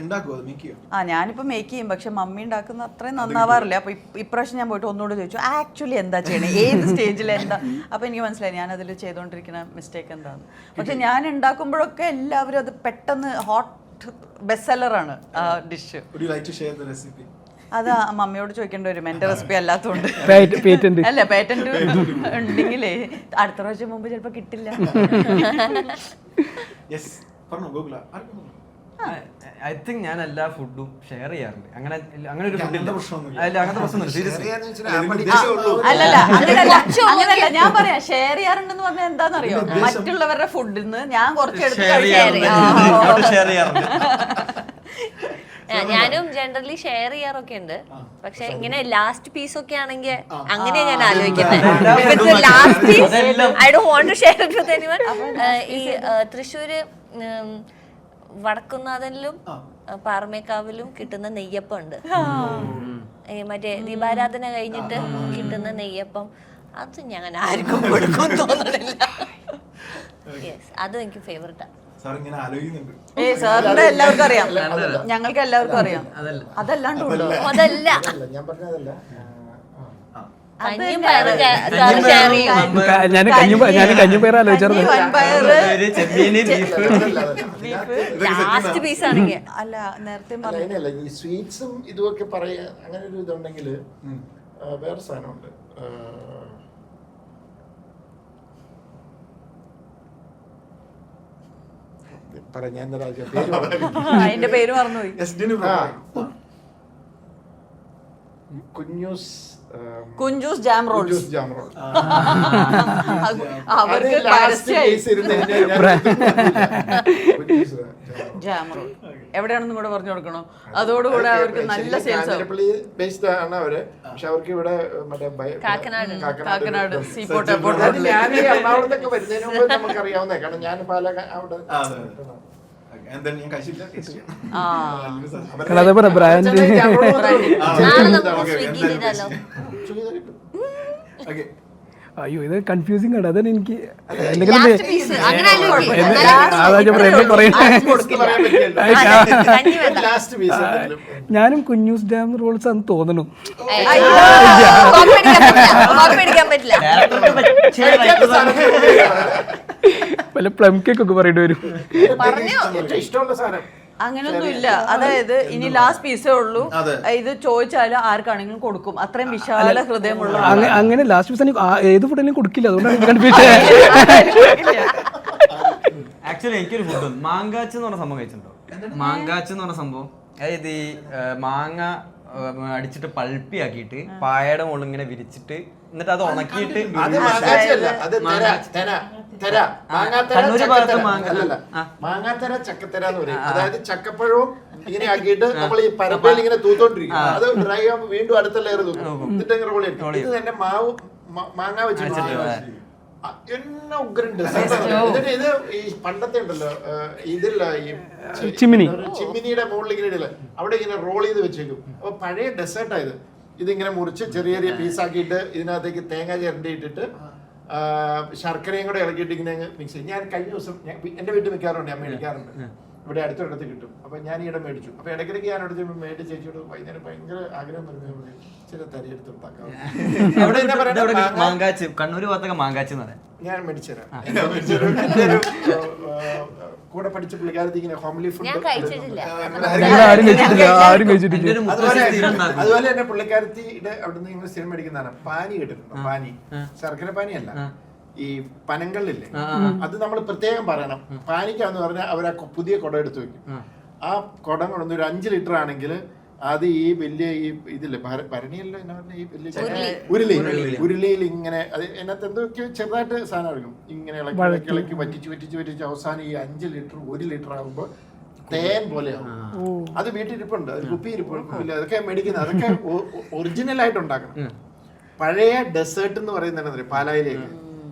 Speaker 2: ഞാനിപ്പോൾ മേക്ക് ചെയ്യും, പക്ഷെ മമ്മി ഉണ്ടാക്കുന്ന അത്രയും നന്നാവാറില്ല. അപ്പൊ ഇപ്രാവശ്യം ഞാൻ പോയിട്ട് ഒന്നുകൂടെ ചോദിച്ചു ആക്ച്വലി എന്താ ചെയ്യണേ, ഏത് സ്റ്റേജിൽ എന്താ. അപ്പൊ എനിക്ക് മനസ്സിലായി ഞാൻ അതിൽ ചെയ്തുകൊണ്ടിരിക്കുന്ന മിസ്റ്റേക്ക് എന്താന്ന്. പക്ഷെ ഞാൻ ഉണ്ടാക്കുമ്പോഴൊക്കെ എല്ലാവരും അത് പെട്ടെന്ന് ഹോട്ട് ബെസ്റ്റ് സെല്ലറാണ് ആ ഡിഷ്. അത് മമ്മിയോട് ചോദിക്കേണ്ടി വരും, എന്റെ റെസിപ്പി അല്ലാത്തതുകൊണ്ട്. അല്ല, പേറ്റന്റ് ഉണ്ടെങ്കിലേ അടുത്ത പ്രാവശ്യം മുമ്പ് ചിലപ്പോ കിട്ടില്ല.
Speaker 5: ഐ തിങ്ക് ഞാൻ എല്ലാ ഫുഡും ഷെയർ ചെയ്യാറുണ്ട്. അങ്ങനെ ഒരു ഫുഡിന്റെ അങ്ങനത്തെ പ്രശ്നമൊന്നുമില്ല.
Speaker 2: അല്ലല്ല, അങ്ങനല്ല ഞാൻ പറയാം. ഷെയർ ചെയ്യാറുണ്ടെന്ന് പറഞ്ഞാൽ എന്താണെന്നറിയോ, മറ്റുള്ളവരുടെ ഫുഡിൽ നിന്ന് ഞാൻ കുറച്ചെടുത്ത്
Speaker 5: ഷെയർ ചെയ്യാറുണ്ട്.
Speaker 6: ഞാനും ജനറലി ഷെയർ ചെയ്യാറൊക്കെ ഉണ്ട്. പക്ഷെ ഇങ്ങനെ ലാസ്റ്റ് പീസ് ഒക്കെ ആണെങ്കിൽ അങ്ങനെയാ ഞാൻ ആലോചിക്കുന്നത്. Last piece I don't want to share it with anyone. ഈ തൃശ്ശൂര് വടക്കുന്നാഥനിലും പാറമേക്കാവിലും കിട്ടുന്ന നെയ്യപ്പം ഉണ്ട്. മറ്റേ ദീപാരാധന കഴിഞ്ഞിട്ട് കിട്ടുന്ന നെയ്യപ്പം അത് ഞാൻ ആർക്കും കൊടുക്കും തോന്നുന്നില്ല. യെസ്, അതും എനിക്ക് ഫേവറേറ്റാണ്.
Speaker 1: സാർ ഇങ്ങനെ ആലോചിക്കുന്നുണ്ട്.
Speaker 2: സാറിന്റെ എല്ലാവർക്കും അറിയാം, ഞങ്ങൾക്ക് എല്ലാവർക്കും അറിയാം. അതല്ലാണ്ട് ഉണ്ടോ?
Speaker 6: അതല്ല
Speaker 4: ഞാൻ പറഞ്ഞതല്ല.
Speaker 6: കഞ്ഞിയും പയറും സാറ് ഷെയർ ചെയ്യും.
Speaker 3: ഞാൻ കഞ്ഞിപ്പയർ ആലോചിച്ചത്.
Speaker 6: ലാസ്റ്റ് പീസ് ആണെങ്കിൽ
Speaker 2: അല്ല നേരത്തെ
Speaker 4: അല്ല, അതിനല്ല ഈ സ്വീറ്റ്സും ഇതുമൊക്കെ പറയാ അങ്ങനെ ഒരു ഇതുണ്ടെങ്കിൽ വേറെ സാധനമുണ്ട്. ഞാൻ
Speaker 2: അതിന്റെ പേര് മറന്നുപോയി. Kunjoos jam rolls. അവർക്ക് ജാം റോൾ എവിടെയാണെന്നും കൂടെ പറഞ്ഞു കൊടുക്കണോ? അതോടുകൂടെ അവർക്ക് നല്ല സെയിൽസ് ആവും.
Speaker 4: ബേസ്ഡ് ആണ് അവര്. പക്ഷെ അവർക്ക് ഇവിടെ
Speaker 6: കാക്കനാട്
Speaker 2: സീപോർട്ട്
Speaker 4: ഞാൻ എറണാകുളത്തൊക്കെ വരുന്നതിന് മുമ്പ് നമുക്ക് അറിയാവുന്ന, കാരണം ഞാൻ പാലക്കാട് അവിടെ
Speaker 3: ബ്രാൻഡ് അയ്യോ ഇത് കൺഫ്യൂസിങ് ആണ്. അതാണ് എനിക്ക് ഞാനും കുഞ്ഞൂസ് ഡാം റോൾസ് ആണെന്ന് തോന്നുന്നു. വല്ല പ്ലം കേക്ക് ഒക്കെ പറയേണ്ടി വരും.
Speaker 4: ഇഷ്ടമുള്ള സാധനം
Speaker 2: അങ്ങനൊന്നും ഇല്ല. അതായത് ഇനി ലാസ്റ്റ് പീസേ ഉള്ളൂ, ഇത് ചോദിച്ചാലും ആർക്കാണെങ്കിലും കൊടുക്കും. അത്രയും വിശാല ഹൃദയമുള്ള
Speaker 3: അങ്ങനെ ലാസ്റ്റ് പീസ് ഏത് ഫുഡിനും കൊടുക്കില്ല. അതുകൊണ്ടാണ് കൺഫ്യൂഷൻ.
Speaker 5: ആക്ച്വലി എനിക്കൊരു ഫുഡ് മാങ്കാച്ച് എന്ന് പറഞ്ഞ സംഭവം കഴിച്ചിട്ടുണ്ടോ? മാങ്കാച്ച് എന്ന് പറഞ്ഞ സംഭവം അതായത് ഈ മാങ്ങ അടിച്ചിട്ട് പൾപ്പി ആക്കിയിട്ട് പായയുടെ മുകളിൽ ഇങ്ങനെ വിരിച്ചിട്ട് എന്നിട്ട് അത് ഉണക്കിയിട്ട്
Speaker 4: മാങ്ങാത്തര ചക്കത്തര എന്ന് പറയും. അതായത് ചക്കപ്പഴവും ഇങ്ങനെ ആക്കിയിട്ട് നമ്മൾ ഈ പരപ്പയിൽ ഇങ്ങനെ തൂത്തോണ്ടിരിക്കും. അത് ഡ്രൈ ആകുമ്പോൾ വീണ്ടും അടുത്ത ലെയർ തൂക്കും. എന്നിട്ട് ഇങ്ങനെ റോൾ ചെയ്യും. ഇത് തന്നെ മാവ് മാങ്ങ വെച്ചിട്ട് എന്നെ ഉഗ്രണ്ട്. എന്നിട്ട് ഇത് ഈ പണ്ടത്തെ ഉണ്ടല്ലോ ഇതില്ല ഈ ചിമ്മിനിയുടെ മുകളിൽ ഇങ്ങനെ ഇടില്ല, അവിടെ ഇങ്ങനെ റോൾ ചെയ്ത് വെച്ചേക്കും. അപ്പൊ പഴയ ഡെസേർട്ടായത്. ഇതിങ്ങനെ മുറിച്ച് ചെറിയ ചെറിയ പീസാക്കിയിട്ട് ഇതിനകത്തേക്ക് തേങ്ങ ചിരണ്ടി ഇട്ടിട്ട് ശർക്കരയും കൂടെ ഇളക്കിയിട്ട് ഇങ്ങനെ മിക്സ് ചെയ്യും. ഞാൻ കഴിഞ്ഞ ദിവസം എന്റെ വീട്ടിൽ മിക്കാറുണ്ട്, ഞാൻ മേടിക്കാറുണ്ട്. ഇവിടെ അടുത്തൊരിടത്ത് കിട്ടും. അപ്പൊ ഞാൻ ഈയിടെ മേടിച്ചു. അപ്പൊ ഇടയ്ക്കിടയ്ക്ക് ഞാൻ അടുത്ത് മേടിച്ച് ചേച്ചിയോട് വൈകുന്നേരം ഭയങ്കര ആഗ്രഹം പറഞ്ഞു ചില തരിയെടുത്ത്
Speaker 5: മാങ്കാച്ച് കണ്ണൂര് ഭാഗത്തൊക്കെ മാങ്കാച്ച് എന്ന് പറയാം.
Speaker 4: ഞാൻ മേടിച്ചുതരാം. കൂടെ പഠിച്ച പുള്ളിക്കാരത്തി ഇങ്ങനെ ഹോംലി ഫുഡ് അതുപോലെ തന്നെ പുള്ളിക്കാരത്തിയുടെ അവിടുന്ന് ഇങ്ങനെ സ്ഥിരം മേടിക്കുന്നതാണ് പാനി. കേട്ടിട്ടുണ്ടോ? പാനി ശർക്കര പാനിയല്ല, ഈ പനങ്ങളില്ലേ, അത് നമ്മൾ പ്രത്യേകം പറയണം. പാനിക്കാന്ന് പറഞ്ഞാൽ അവർ ആ പുതിയ കുടം എടുത്ത് വെക്കും. ആ കുടം കൊണ്ടൊന്ന് ഒരു 5 ലിറ്റർ ആണെങ്കിൽ അത് ഈ വലിയ ഈ ഇതില്ലേ ഭരണിയല്ലോ എന്നാ പറഞ്ഞ ഈ വലിയ ഉരുളിയിൽ ഇങ്ങനെ അത് അതിനകത്ത് എന്തൊക്കെയോ ചെറുതായിട്ട് സാധനം എടുക്കും. ഇങ്ങനെ ഇളക്കി ഇളക്കി വറ്റിച്ച് അവസാനം ഈ 5 ലിറ്റർ 1 ലിറ്റർ ആകുമ്പോൾ തേൻ പോലെയാവും. അത് വീട്ടിലിരിപ്പുണ്ട്, അത് കുപ്പി ഇരിപ്പില്ല. അതൊക്കെ മേടിക്കുന്നത് അതൊക്കെ ഒറിജിനൽ ആയിട്ട് ഉണ്ടാക്കണം. പഴയ ഡെസേർട്ട് എന്ന് പറയുന്നത് പാലായിലേക്ക്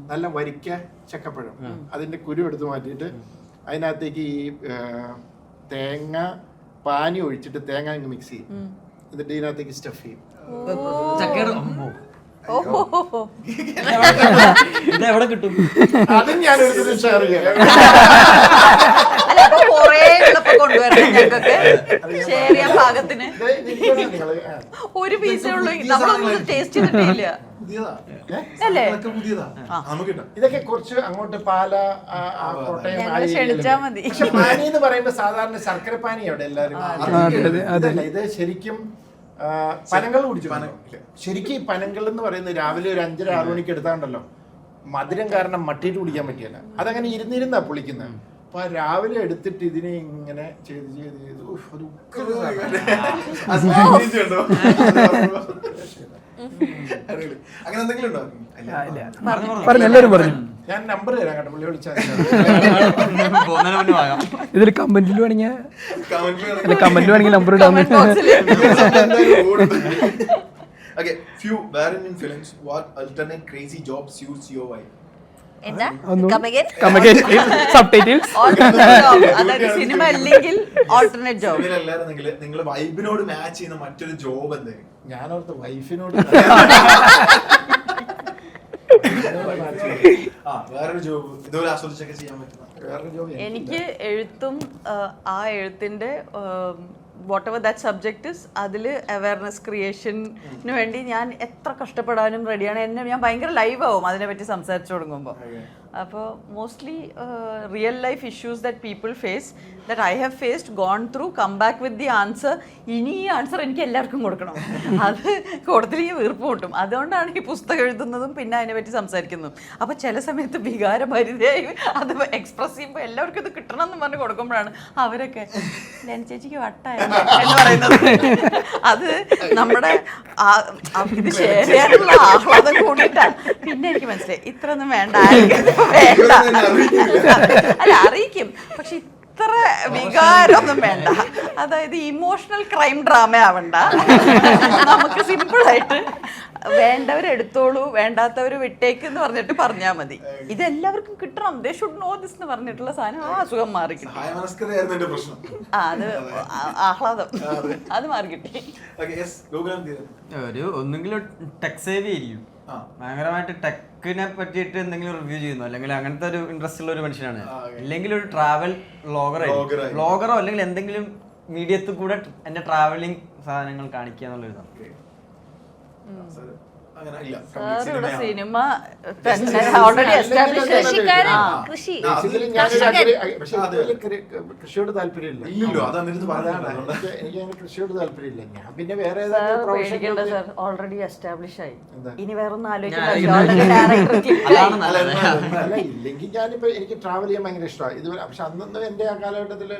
Speaker 4: നല്ല വരിക്ക ചക്കപ്പഴം, അതിന്റെ കുരു എടുത്ത് മാറ്റിയിട്ട് അതിനകത്തേക്ക് ഈ തേങ്ങ പാനി ഒഴിച്ചിട്ട് തേങ്ങ അങ്ങ് മിക്സ് ചെയ്യും. എന്നിട്ട് ഇതിനകത്തേക്ക് സ്റ്റഫ് ചെയ്യും.
Speaker 5: എവിടെ കിട്ടും?
Speaker 4: അതും ഞാൻ ഒരു ഷെയർ ചെയ്യാം.
Speaker 2: ഒരു പീസേ ഉള്ളൂ, നമ്മളൊന്നും ടേസ്റ്റ് ചെയ്തിട്ടില്ല.
Speaker 4: ഇതൊക്കെ കുറച്ച് അങ്ങോട്ട് പാല കോട്ടയം
Speaker 2: ക്ഷണിച്ചാ മതി.
Speaker 4: പക്ഷെ പാനി എന്ന് പറയുമ്പോ സാധാരണ ശർക്കര പാനി അവിടെ എല്ലാരും. ഇത് ശരിക്കും പനങ്ങൾ കുടിച്ചു. ശരിക്കും ഈ പനങ്ങൾ എന്ന് പറയുന്നത് രാവിലെ ഒരു 5:30-6 മണിക്ക് എടുത്താണ്ടല്ലോ, മധുരം കാരണം മട്ടിയിട്ട് കുടിക്കാൻ പറ്റിയല്ല. അതങ്ങനെ ഇരുന്നിരുന്നാ പൊളിക്കുന്നത്. അപ്പൊ രാവിലെ എടുത്തിട്ട് ഇതിനെ ഇങ്ങനെ ചെയ്ത്
Speaker 1: അങ്ങനെ എന്തെങ്കിലും ഉണ്ടോ?
Speaker 3: എല്ലാരും പറഞ്ഞു.
Speaker 4: ഞാൻ നമ്പർ തരാം കേട്ടോ, പുള്ളി വിളിച്ചാൽ.
Speaker 3: ഇതിൽ കമന്റിൽ വേണമെങ്കിൽ നമ്പർ ഇടാൻ.
Speaker 1: Okay, few Baron in films. What alternate crazy job suits your wife?
Speaker 6: എന്താ
Speaker 3: ഒന്നും
Speaker 6: കമകൻ
Speaker 3: സബ്ടൈറ്റിൽസ്
Speaker 2: Alternate job. അതായത് സിനിമ അല്ലെങ്കിൽ ഓൾട്ടർനേറ്റ് ജോബ്.
Speaker 1: സിനിമയിലല്ലായിരുന്നെങ്കിൽ നിങ്ങൾ വൈബിനോട് മാച്ച് ചെയ്യുന്ന മറ്റൊരു ജോബ് എന്തായിരിക്കും?
Speaker 4: ഞാനോർത്ത് വൈഫിനോട്
Speaker 1: വേറൊരു ജോബ് ഇതുപോലെ ആസ്വദിച്ചൊക്കെ ചെയ്യാൻ പറ്റുന്ന
Speaker 4: വേറൊരു ജോബ്
Speaker 2: എനിക്ക് എഴുത്തും ആ എഴുത്തിന്റെ what ever that subject is അതിൽ അവയർനെസ് ക്രിയേഷന് വേണ്ടി ഞാൻ എത്ര കഷ്ടപ്പെടാനും റെഡിയാണ്. ഞാൻ ഭയങ്കര ലൈവ് ആവും അതിനെപ്പറ്റി സംസാരിച്ചു തുടങ്ങുമ്പോൾ. അപ്പോൾ mostly real life issues that people face that I have faced gone through come back with the answer. ഇനി ഈ ആൻസർ എനിക്ക് എല്ലാവർക്കും കൊടുക്കണം. അത് കൊടുത്തില്ലെങ്കിൽ വീർപ്പ് കൂട്ടും. അതുകൊണ്ടാണ് ഈ പുസ്തകം എഴുതുന്നതും പിന്നെ അതിനെപ്പറ്റി സംസാരിക്കുന്നതും. അപ്പോൾ ചില സമയത്ത് വികാരഭരിതയായി അത് എക്സ്പ്രസ് ചെയ്യുമ്പോൾ എല്ലാവർക്കും ഇത് കിട്ടണം എന്ന് പറഞ്ഞ് കൊടുക്കുമ്പോഴാണ് അവരൊക്കെ ലെന ചേച്ചിക്ക് വട്ടായ എന്ന് പറയുന്നത്. അത് നമ്മുടെ ഇത് ഷെയർ ചെയ്യാനുള്ള ആഹ്ലാദം കൂടിയിട്ടാണ്. പിന്നെ എനിക്ക് മനസ്സിലായി ഇത്രയൊന്നും വേണ്ട, വേണ്ട അല്ല അറിയിക്കും, പക്ഷെ ഇത്ര വികാരമൊന്നും വേണ്ട. അതായത് ഇമോഷണൽ ക്രൈം ഡ്രാമ ആവണ്ട. നമുക്ക് സിമ്പിളായിട്ട് വേണ്ടവരെടുത്തോളൂ, വേണ്ടാത്തവർ വിട്ടേക്ക് എന്ന് പറഞ്ഞിട്ട് പറഞ്ഞാൽ മതി. ഇതെല്ലാവർക്കും കിട്ടണം, ദേ ഷുഡ് നോ ദിസ് എന്ന് പറഞ്ഞിട്ടുള്ള സാധനം ആ അസുഖം മാറി കിട്ടും. അത് ആഹ്ലാദം അത് മാറി കിട്ടി.
Speaker 5: ഒന്നെങ്കിലും ടെക് സേവ് ചെയ്യും, ഭയങ്കരമായിട്ട് ടെക്കിനെ പറ്റിയിട്ട് എന്തെങ്കിലും റിവ്യൂ ചെയ്യുന്നു, അല്ലെങ്കിൽ അങ്ങനത്തെ ഒരു ഇൻട്രസ്റ്റ് ഉള്ള ഒരു മനുഷ്യനാണ്. അല്ലെങ്കിൽ ഒരു ട്രാവൽ വ്ളോഗറോ അല്ലെങ്കിൽ എന്തെങ്കിലും മീഡിയത്തിൽ കൂടെ എന്റെ ട്രാവലിംഗ് സാധനങ്ങൾ കാണിക്കുക എന്നുള്ളൊരിതാണ്.
Speaker 2: സാറുടെ സിനിമ തന്നെ ഓൾറെഡി എസ്റ്റാബ്ലിഷ്.
Speaker 6: കൃഷി
Speaker 4: കൃഷിയോട് താല്പര്യമില്ല. എനിക്ക് കൃഷിയോട് താല്പര്യമില്ല. ഞാൻ പിന്നെ വേറെ
Speaker 2: പേടിക്കേണ്ട സാർ, ഓൾറെഡി എസ്റ്റാബ്ലിഷ് ആയി. ഇനി വേറൊന്നും
Speaker 4: അല്ല ഇല്ലെങ്കിൽ ഞാനിപ്പോ എനിക്ക് ട്രാവൽ ചെയ്യാൻ ഭയങ്കര ഇഷ്ടമാണ് ഇതുവരെ. പക്ഷെ അന്നൊന്നും എന്റെ ആ കാലഘട്ടത്തില്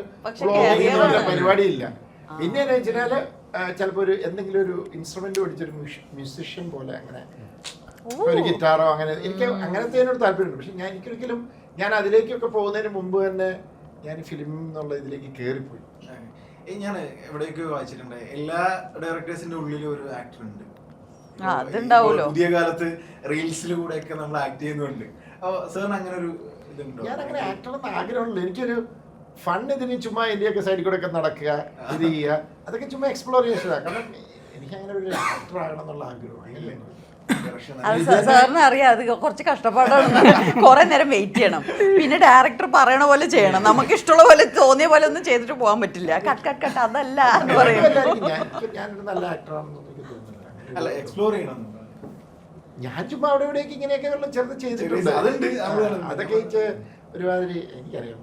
Speaker 4: പരിപാടിയില്ല. പിന്നെ എന്ന് വെച്ചാല് ചിലപ്പോ ഒരു എന്തെങ്കിലും ഒരു ഇൻസ്ട്രുമെന്റ് പഠിച്ചൊരു മ്യൂസിഷ്യൻ പോലെ അങ്ങനെ ഒരു ഗിറ്റാറോ അങ്ങനെ എനിക്ക് അങ്ങനത്തെ താല്പര്യമുണ്ട്. പക്ഷെ എനിക്കൊരിക്കലും ഞാൻ അതിലേക്കൊക്കെ പോകുന്നതിന് മുമ്പ് തന്നെ ഞാൻ ഫിലിം എന്നുള്ള ഇതിലേക്ക് കയറിപ്പോയി.
Speaker 1: ഞാൻ എവിടെയൊക്കെ വായിച്ചിട്ടുണ്ട്, എല്ലാ ഡയറക്ടേഴ്സിന്റെ ഉള്ളിലും ഒരു ആക്ടർ ഉണ്ട്. പുതിയ കാലത്ത് റീൽസിൽ കൂടെ ഒക്കെ നമ്മൾ ആക്ട് ചെയ്യുന്നുണ്ട്. അപ്പൊ സാറിന് അങ്ങനെ ഒരു ഇതുണ്ടോ?
Speaker 4: ഞാൻ അങ്ങനെ ആക്ടറെന്ന് ആഗ്രഹമുള്ളൂ. എനിക്കൊരു ഫൺ ഇതിന് ചുമ്മാ ഇന്ത്യയൊക്കെ സൈഡിൽ കൂടെ ഒക്കെ നടക്കുക, ഇത് ചെയ്യുക, അതൊക്കെ ചുമ്മാ എക്സ്പ്ലോർ ചെയ്യാൻ. കാരണം എനിക്ക് അങ്ങനെ ഒരു ആക്ടർ ആകണം എന്നുള്ള ആഗ്രഹം.
Speaker 2: സാറിന് അറിയാം അത് കുറച്ച് കഷ്ടപ്പാടാണ്. കുറെ നേരം വെയിറ്റ് ചെയ്യണം, പിന്നെ ഡയറക്ടർ പറയണ പോലെ ചെയ്യണം. നമുക്ക് ഇഷ്ടമുള്ള പോലെ തോന്നിയ പോലെ ഒന്നും ചെയ്തിട്ട് പോകാൻ പറ്റില്ല. കട്ട് കട്ട് കട്ട് അതല്ല എന്ന് പറയുമ്പോൾ
Speaker 4: ഞാനൊരു നല്ല ആക്ടറാണെന്ന് എനിക്ക് തോന്നുന്നില്ല.
Speaker 1: എക്സ്പ്ലോർ ചെയ്യണം.
Speaker 4: ഞാൻ ചുമ്മാ അവിടെ ഇവിടെയൊക്കെ ഇങ്ങനെയൊക്കെ ചെറുത് ചെയ്തിട്ടുണ്ട്. അതൊക്കെ ഒരുമാതിരി എനിക്കറിയാം.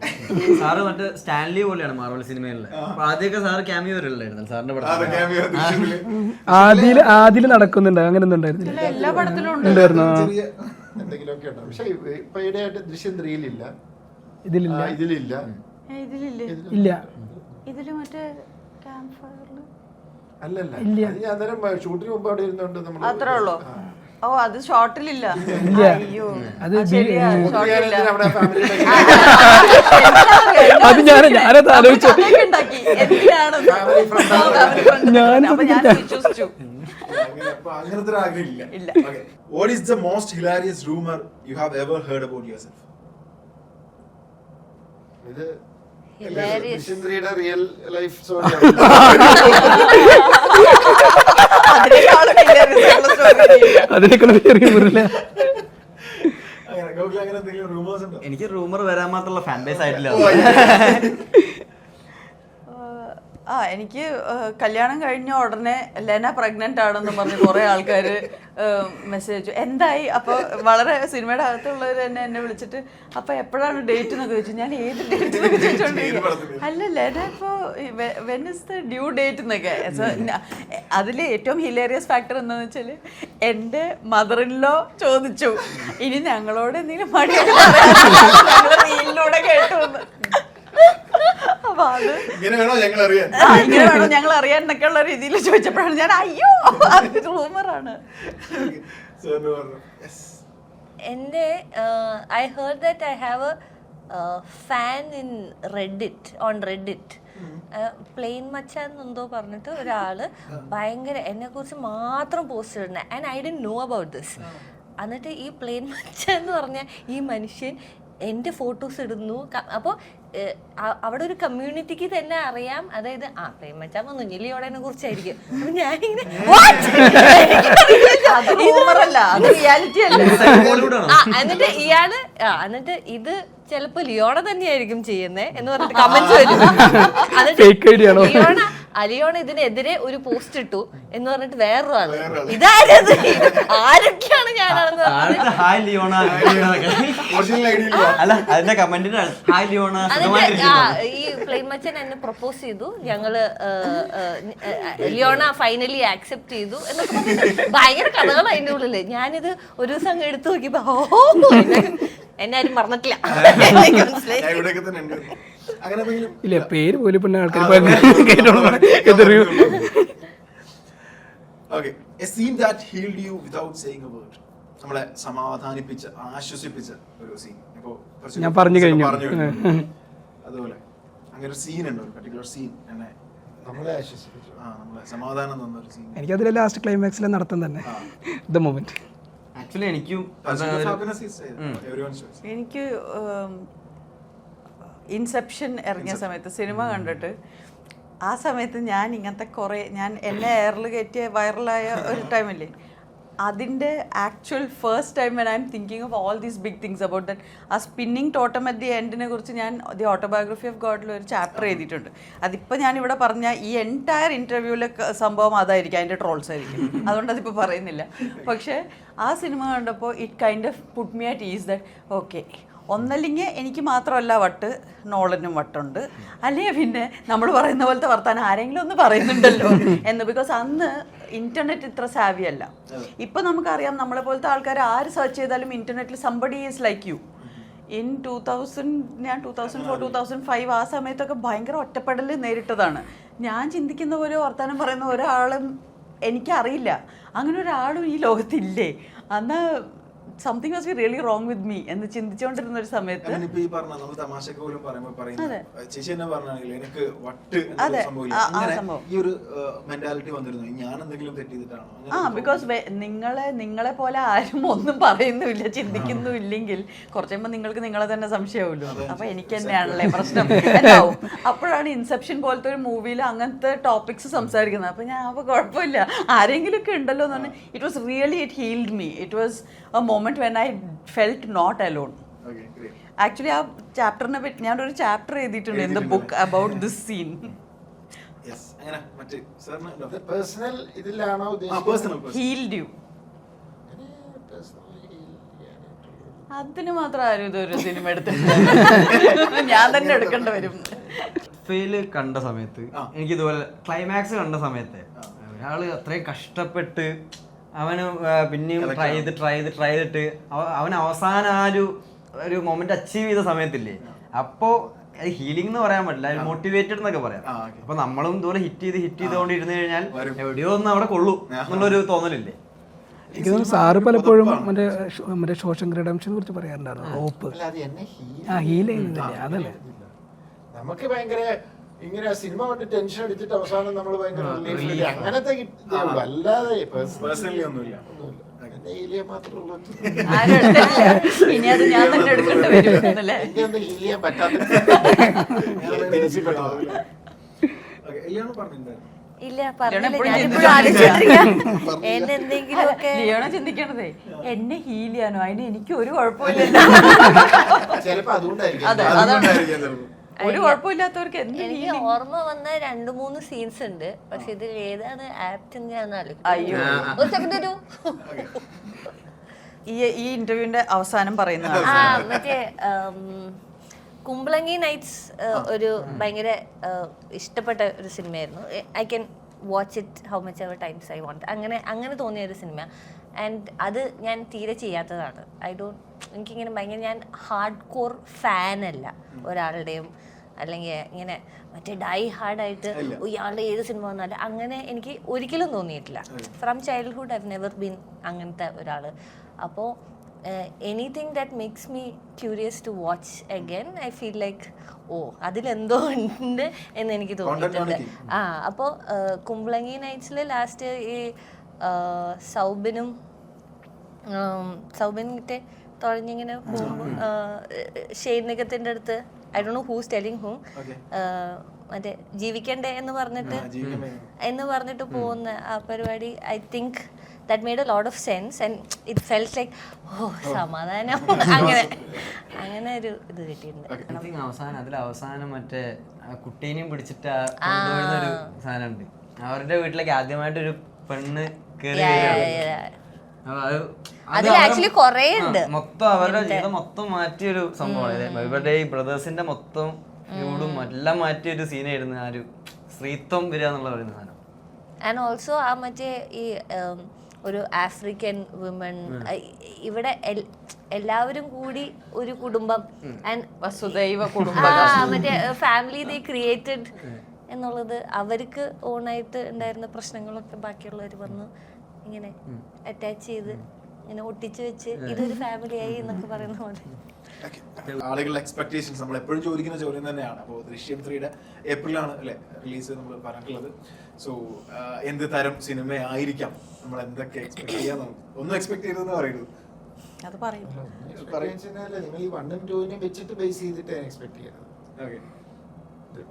Speaker 5: സാറ് മറ്റേ സ്റ്റാൻലി പോലെയാണ് മാർവൽ സിനിമയിലെ. അപ്പൊ ആദ്യമൊക്കെ സാറ് ക്യാമിയോ വരില്ലായിരുന്നു സാറിന്റെ പടം.
Speaker 3: ആദ്യം നടക്കുന്നുണ്ട്, അങ്ങനെ ഒന്നും ഉണ്ടായിരുന്നില്ല.
Speaker 2: എല്ലാ പടത്തിലും
Speaker 3: ഉണ്ടായിരുന്നു,
Speaker 4: എന്തെങ്കിലുമൊക്കെ ഉണ്ടാവും. പക്ഷെ ഇപ്പൊ ഈടെയായിട്ട് ദൃശ്യം 3 ഇതിലില്ല.
Speaker 3: ഇതിലില്ല
Speaker 2: ഇതില് മറ്റേ ക്യാമ്പ് ഫയറില്
Speaker 4: അല്ലല്ല, ഞാൻ അന്നേരം ഷൂട്ടിന് മുമ്പ് അവിടെ ഇരുന്നോണ്ട് നമ്മൾ
Speaker 2: അത്രേ ഉള്ളൂ. ഓ അത് ഷോർട്ടിലില്ല. അയ്യോ
Speaker 3: അത്
Speaker 2: ശരിയാ, ഷോർട്ടിലില്ല.
Speaker 3: അത് ഞാനത് ആലോചിച്ചു.
Speaker 1: അങ്ങനത്തെ ഒരു ആഗ്രഹം ഇല്ല. What is the most hilarious rumour you have ever heard about yourself?
Speaker 4: ഇത് റിയൽ ലൈഫ് സ്റ്റോറി.
Speaker 5: എനിക്ക് റൂമർ വരാൻ മാത്രമുള്ള ഫാൻ ബേസ് ആയിട്ടില്ല.
Speaker 2: എനിക്ക് കല്യാണം കഴിഞ്ഞ ഉടനെ ലെന പ്രഗ്നന്റ് ആണെന്ന് പറഞ്ഞ് കുറെ ആൾക്കാർ മെസ്സേജ് അയച്ചു. എന്തായി? അപ്പോൾ വളരെ സിനിമയുടെ അകത്തുള്ളവർ തന്നെ എന്നെ വിളിച്ചിട്ട് അപ്പോൾ എപ്പോഴാണ് ഡേറ്റ് എന്നൊക്കെ ചോദിച്ചു. ഞാൻ ഏത് ഡേറ്റ് എന്നൊക്കെ ചോദിച്ചോണ്ടിരിക്കുക. അല്ല ലെന ഇപ്പോൾ when is the due date എന്നൊക്കെ. അതിൽ ഏറ്റവും ഹിലേറിയസ് ഫാക്ടർ എന്താണെന്ന് വെച്ചാൽ എൻ്റെ മദർ ഇൻ ലോ ചോദിച്ചു ഇനി ഞങ്ങളോട് എന്തെങ്കിലും മടിയൊക്കെ ഞങ്ങൾ റീലിലൂടെ കേട്ടു വന്ന്. അപ്പൊ അത് ഇങ്ങനെ വേണോ ഞങ്ങൾ അറിയാൻ എന്നൊക്കെ ഉള്ള രീതിയിൽ ചോദിച്ചപ്പോഴാണ് ഞാൻ അയ്യോ അത് റൂമറാണ്.
Speaker 6: എൻ്റെ I heard that I have a fan in Reddit on Reddit. Plain മച്ചാന്നെന്തോ പറഞ്ഞിട്ട് ഒരാള് ഭയങ്കര എന്നെ കുറിച്ച് മാത്രം പോസ്റ്റ് ഇടുന്നത്. And I didn't know about this. എന്നിട്ട് ഈ പ്ലെയിൻ മച്ച എന്ന് പറഞ്ഞ ഈ മനുഷ്യൻ എൻ്റെ ഫോട്ടോസ് ഇടുന്നു. അപ്പോൾ അവിടെ ഒരു കമ്മ്യൂണിറ്റിക്ക് തന്നെ അറിയാം, അതായത് പ്ലെയിൻ മച്ചാന്നൊന്നും ലിയോണയെ കുറിച്ചായിരിക്കും. അപ്പൊ ഞാനിങ്ങനെ എന്നിട്ട് ഇയാള് എന്നിട്ട് ഇത് ചിലപ്പോ ലിയോണ തന്നെയായിരിക്കും ചെയ്യുന്നേ എന്ന് പറഞ്ഞിട്ട് കമന്റ്സ് വരും. എന്നിട്ട് ലിയോണ ഇതിനെതിരെ ഒരു പോസ്റ്റ് ഇട്ടു എന്ന് പറഞ്ഞിട്ട് വേറൊരു ആള് ഇതാരത് ആരൊക്കെയാണ് ഞാനാണെന്ന് ഈ പ്ലെയിൻ മച്ചൻ എന്നെ പ്രപ്പോസ് ചെയ്തു, ഞങ്ങള് ലിയോണ ഫൈനലി ആക്സെപ്റ്റ് ചെയ്തു എന്നൊക്കെ പറഞ്ഞിട്ട് ഭയങ്കര കഥകൾ അതിന്റെ ഉള്ളില്. ഞാനിത് ഒരു ദിവസം അങ്ങ് എടുത്തു നോക്കിയപ്പോ എന്നെ ആരും മറന്നിട്ടില്ല.
Speaker 3: ഇല്ല, പേര് പോലും പിന്നെ ആൾക്കാർ
Speaker 1: നമ്മളെ സമാധാനിപ്പിച്ച ആശ്വസിപ്പിച്ച ഒരു സീൻ ഇപ്പോ
Speaker 3: ഞാൻ പറഞ്ഞു കഴിഞ്ഞു.
Speaker 1: അതുപോലെ അങ്ങനെ ഒരു സീൻ ഉണ്ട്, ഒരു പർട്ടിക്കുലർ സീൻ എന്നെ
Speaker 4: നമ്മളെ ആശ്വസിപ്പിച്ചു,
Speaker 1: നമ്മളെ സമാധാനം തന്ന ഒരു സീൻ.
Speaker 3: എനിക്കതിലെ ലാസ്റ്റ് ക്ലൈമാക്സിലെ നടത്തം തന്നെ ദ മൊമെന്റ്.
Speaker 5: ആക്ച്വലി എനിക്കും
Speaker 2: എനിക്ക് ഇൻസെപ്ഷൻ ഇറങ്ങിയ സമയത്ത് സിനിമ കണ്ടിട്ട് ആ സമയത്ത് ഞാൻ ഇങ്ങനത്തെ കുറേ എന്നെ എയറിൽ കയറ്റിയ വൈറലായ ഒരു ടൈമില്ലേ, അതിൻ്റെ actual first time I am thinking of all these big things about that. ആ സ്പിന്നിങ് ടോട്ടം അറ്റ് ദി എൻഡിനെ കുറിച്ച് ഞാൻ ദി ഓട്ടോബയോഗ്രഫി ഓഫ് ഗോഡിൽ ഒരു ചാപ്റ്റർ എഴുതിയിട്ടുണ്ട്. അതിപ്പോൾ ഞാനിവിടെ പറഞ്ഞ ഈ എൻറ്റയർ ഇൻ്റർവ്യൂവിലെ സംഭവം അതായിരിക്കും, അതിൻ്റെ ട്രോൾസ് ആയിരിക്കും, അതുകൊണ്ട് അതിപ്പോൾ പറയുന്നില്ല. പക്ഷേ ആ സിനിമ കണ്ടപ്പോൾ it kind of puttu me at is that okay, ഒന്നല്ലെങ്കിൽ എനിക്ക് മാത്രമല്ല വട്ട്, നോളനും വട്ടുണ്ട്, അല്ലെങ്കിൽ പിന്നെ നമ്മൾ പറയുന്ന പോലത്തെ വർത്താനം ആരെങ്കിലും ഒന്ന് പറയുന്നുണ്ടല്ലോ എന്ന്. ബിക്കോസ് അന്ന് ഇന്റർനെറ്റ് ഇത്ര സാവി അല്ല. ഇപ്പൊ നമുക്കറിയാം, നമ്മളെ പോലത്തെ ആൾക്കാർ ആര് സെർച്ച് ചെയ്താലും ഇന്റർനെറ്റിൽ somebody is like you. In 2004 2005 ആ സമയത്തൊക്കെ ഭയങ്കര ഒറ്റപ്പെടൽ നേരിട്ടതാണ്. ഞാൻ ചിന്തിക്കുന്ന പോലെ വർത്താനം പറയുന്ന ഒരാളും എനിക്കറിയില്ല, അങ്ങനെ ഒരാളും ഈ ലോകത്തില്ലേ. അന്ന് something was really wrong with me എന്ന് ചിന്തിച്ചുകൊണ്ടിരുന്ന ഒരു സമയത്ത് ബിക്കോസ് നിങ്ങളെ പോലെ ആരും ഒന്നും പറയുന്നുമില്ല, ചിന്തിക്കുന്നുമില്ലെങ്കിൽ കുറച്ച് കഴിയുമ്പോൾ നിങ്ങൾക്ക് നിങ്ങളെ തന്നെ സംശയമാവുമല്ലോ. അപ്പൊ എനിക്ക് തന്നെയാണല്ലേ പ്രശ്നം എന്നാവും. അപ്പോഴാണ് ഇൻസെപ്ഷൻ പോലത്തെ ഒരു മൂവിയിൽ അങ്ങനത്തെ ടോപ്പിക്സ് സംസാരിക്കുന്നത്. അപ്പൊ ഞാൻ അപ്പൊ കുഴപ്പമില്ല, ആരെങ്കിലും ഒക്കെ ഉണ്ടല്ലോ എന്ന് പറഞ്ഞാൽ it was really it healed me. It was a moment when I felt not alone.
Speaker 1: Okay, great.
Speaker 2: Actually ആ ചാപ്റ്ററിനെ പറ്റി ഞാനൊരു ചാപ്റ്റർ എഴുതിയിട്ടുണ്ട് in the book about this scene.
Speaker 1: Yes. അങ്ങനെ മറ്റേ സാറിന്
Speaker 4: പേഴ്സണൽ ഇതിലാണോ
Speaker 1: പേഴ്സണൽ
Speaker 2: healed you. അതിന് മാത്രം ആരും ഇതൊരു സിനിമ എടുത്തിട്ടുണ്ട്, ഞാൻ തന്നെ എടുക്കേണ്ടി വരും.
Speaker 5: ഫെയില് കണ്ട സമയത്ത് എനിക്ക് ഇതുപോലെ ക്ലൈമാക്സ് കണ്ട സമയത്ത് ഒരാള് അത്രയും കഷ്ടപ്പെട്ട് അവന് പിന്നെയും ട്രൈ ചെയ്തിട്ട് അവൻ അവസാനം ആ ഒരു മൊമെന്റ് അച്ചീവ് ചെയ്ത സമയത്തില്ലേ, അപ്പോ ഹീലിംഗ് എന്ന് പറയാൻ പറ്റില്ല, മോട്ടിവേറ്റഡ് എന്നൊക്കെ പറയാം. അപ്പൊ നമ്മളും ഇതുപോലെ ഹിറ്റ് ചെയ്തുകൊണ്ടിരുന്നു കഴിഞ്ഞാൽ എവിടെയോ ഒന്ന് അവിടെ കൊള്ളു എന്നുള്ളൊരു തോന്നലില്ലേ.
Speaker 3: എനിക്ക് തോന്നുന്നു സാറ് പലപ്പോഴും മറ്റേ ഷോഷങ്ക് റിഡംഷനെ കുറിച്ച് പറയാറുണ്ടായിരുന്നു. ഹോപ്പ് ഹീൽ ചെയ്യുന്നില്ലേ, അതല്ലേ
Speaker 4: നമുക്ക് ഭയങ്കര ഇങ്ങനെ സിനിമ കൊണ്ട് ടെൻഷൻ അടിച്ചിട്ട് അവസാനം നമ്മൾ ഭയങ്കര അങ്ങനത്തെ കിട്ടുള്ളൂ, അല്ലാതെ
Speaker 1: പേഴ്സണലി ഒന്നുമില്ല.
Speaker 4: മാത്രമേ ഉള്ളൂ.
Speaker 2: ഇനി അത് ഞാൻ തന്നെ എടുക്കേണ്ടി വരും എന്നല്ലേ.
Speaker 4: എനിക്കൊന്ന് ഹീൽ ചെയ്യാൻ പറ്റാത്ത
Speaker 6: ഇല്ല എന്തെങ്കിലുമൊക്കെ
Speaker 2: ലിയോണ ചിന്തിക്കണതേ എന്നെ ഹീൽ ചെയ്യാനോ, അതിന് എനിക്ക് ഒരു കുഴപ്പമില്ല.
Speaker 4: ചിലപ്പോ അതുകൊണ്ടായിരിക്കും
Speaker 2: ഒരു കുഴപ്പമില്ലാത്തവർക്ക്
Speaker 6: എനിക്ക് ഓർമ്മ വന്ന 2-3 സീൻസ് ഉണ്ട്, പക്ഷെ ഇതിൽ ഏതാണ് ആപ്റ്റ് എന്ന് ഞാൻ
Speaker 2: അയ്യോ
Speaker 6: ഒരു സെക്കൻഡ് ഒരു
Speaker 2: ഈ ഇന്റർവ്യൂവിന്റെ അവസാനം പറയുന്ന
Speaker 6: മറ്റേ കുംബ്ലങ്ങി നൈറ്റ്സ് ഒരു ഭയങ്കര ഇഷ്ടപ്പെട്ട ഒരു സിനിമയായിരുന്നു. I can watch it how much ever times I want, അങ്ങനെ തോന്നിയ ഒരു സിനിമ. ആൻഡ് അത് ഞാൻ തീരെ ചെയ്യാത്തതാണ്. എനിക്കിങ്ങനെ ഭയങ്കര ഞാൻ ഹാർഡ് കോർ ഫാനല്ല ഒരാളുടെയും, അല്ലെങ്കിൽ ഇങ്ങനെ മറ്റേ ഡൈ ഹാർഡായിട്ട് ഇയാളുടെ ഏത് സിനിമ വന്നാലും അങ്ങനെ എനിക്ക് ഒരിക്കലും തോന്നിയിട്ടില്ല. From childhood I have never been അങ്ങനത്തെ ഒരാൾ. അപ്പോൾ anything that makes me curious to watch again. I feel like അതിലെന്തോ ഉണ്ട് എന്ന് എനിക്ക് തോന്നിയിട്ടുണ്ട്. അപ്പോൾ കുംബ്ലങ്ങി നൈറ്റ്സിൽ ലാസ്റ്റ് ഈ സൗബിനും സൗബിൻ മറ്റേ തുഴഞ്ഞിങ്ങനെ പോകുമ്പോൾ ഷെയ്ൻ നിഗത്തിന്റെ അടുത്ത് I don't know who's telling whom മറ്റേ ജീവിക്കണ്ടേ എന്ന് പറഞ്ഞിട്ട് പോകുന്ന ആ പരിപാടി I think that made a lot of sense and it felt like oh സമാധാനം അങ്ങനെ ഒരു ഇത് കിട്ടിയിട്ടുണ്ട്.
Speaker 5: അവസാനം മറ്റേ കുട്ടീനെയും പിടിച്ചിട്ട് കൊണ്ടുവരുന്നൊരു സാധനമുണ്ട്. അവരുടെ വീട്ടിലേക്ക് ആദ്യമായിട്ടൊരു പെണ്ണ് കേറി
Speaker 6: അതിൽ ആക്ച്വലി കൊറേ ഉണ്ട്.
Speaker 5: മൊത്തം അവരുടെ ജീവിതം മൊത്തം മാറ്റിയൊരു സംഭവമാണ്. ഇവരുടെ ഈ ബ്രദേഴ്സിന്റെ മൊത്തം മൂഡും എല്ലാം മാറ്റിയൊരു സീനായിരുന്നു ആ ഒരു സ്ത്രീത്വം വരിക എന്നുള്ള പറയുന്ന സാധനം.
Speaker 6: ആൻഡ് ഓൾസോ ആ മറ്റേ ഈ ഒരു ആഫ്രിക്കൻ വിമൻ ഇവിടെ എല്ലാവരും കൂടി ഒരു കുടുംബം ആൻഡ്
Speaker 2: വസുദൈവ കുടുംബം
Speaker 6: മറ്റേ ഫാമിലി ദേ ക്രിയേറ്റഡ് എന്നുള്ളത് അവർക്ക് ഓണായിട്ട് ഉണ്ടായിരുന്ന പ്രശ്നങ്ങളൊക്കെ ബാക്കിയുള്ളവർ വന്ന് ഇങ്ങനെ അറ്റാച്ച് ചെയ്ത് ഇങ്ങനെ ഒട്ടിച്ചു വെച്ച് ഇതൊരു ഫാമിലി ആയി എന്നൊക്കെ പറയുന്ന പോലെ.
Speaker 1: ആളുകളുടെ എക്സ്പെക്ടേഷൻസ് നമ്മൾ എപ്പോഴും ചോദിക്കുന്ന ചോദ്യം തന്നെയാണ്. അപ്പോൾ ദൃശ്യം 3 ഏപ്രിലാണ് അല്ലേ റിലീസ് നമ്മൾ പറഞ്ഞിട്ടുള്ളത്. സോ എന്ത് തരം സിനിമ ആയിരിക്കാം, നമ്മൾ എന്തൊക്കെ എക്സ്പെക്ട് ചെയ്യാൻ, ഒന്നും എക്സ്പെക്ട് ചെയ്തതെന്ന് പറയുന്നത്
Speaker 2: അത് പറയും.
Speaker 4: നിങ്ങൾ ഈ 1 ഉം 2 വെച്ചിട്ട് ബേസ് ചെയ്തിട്ട് എക്സ്പെക്ട് ചെയ്യുന്നത്.
Speaker 1: ഓക്കെ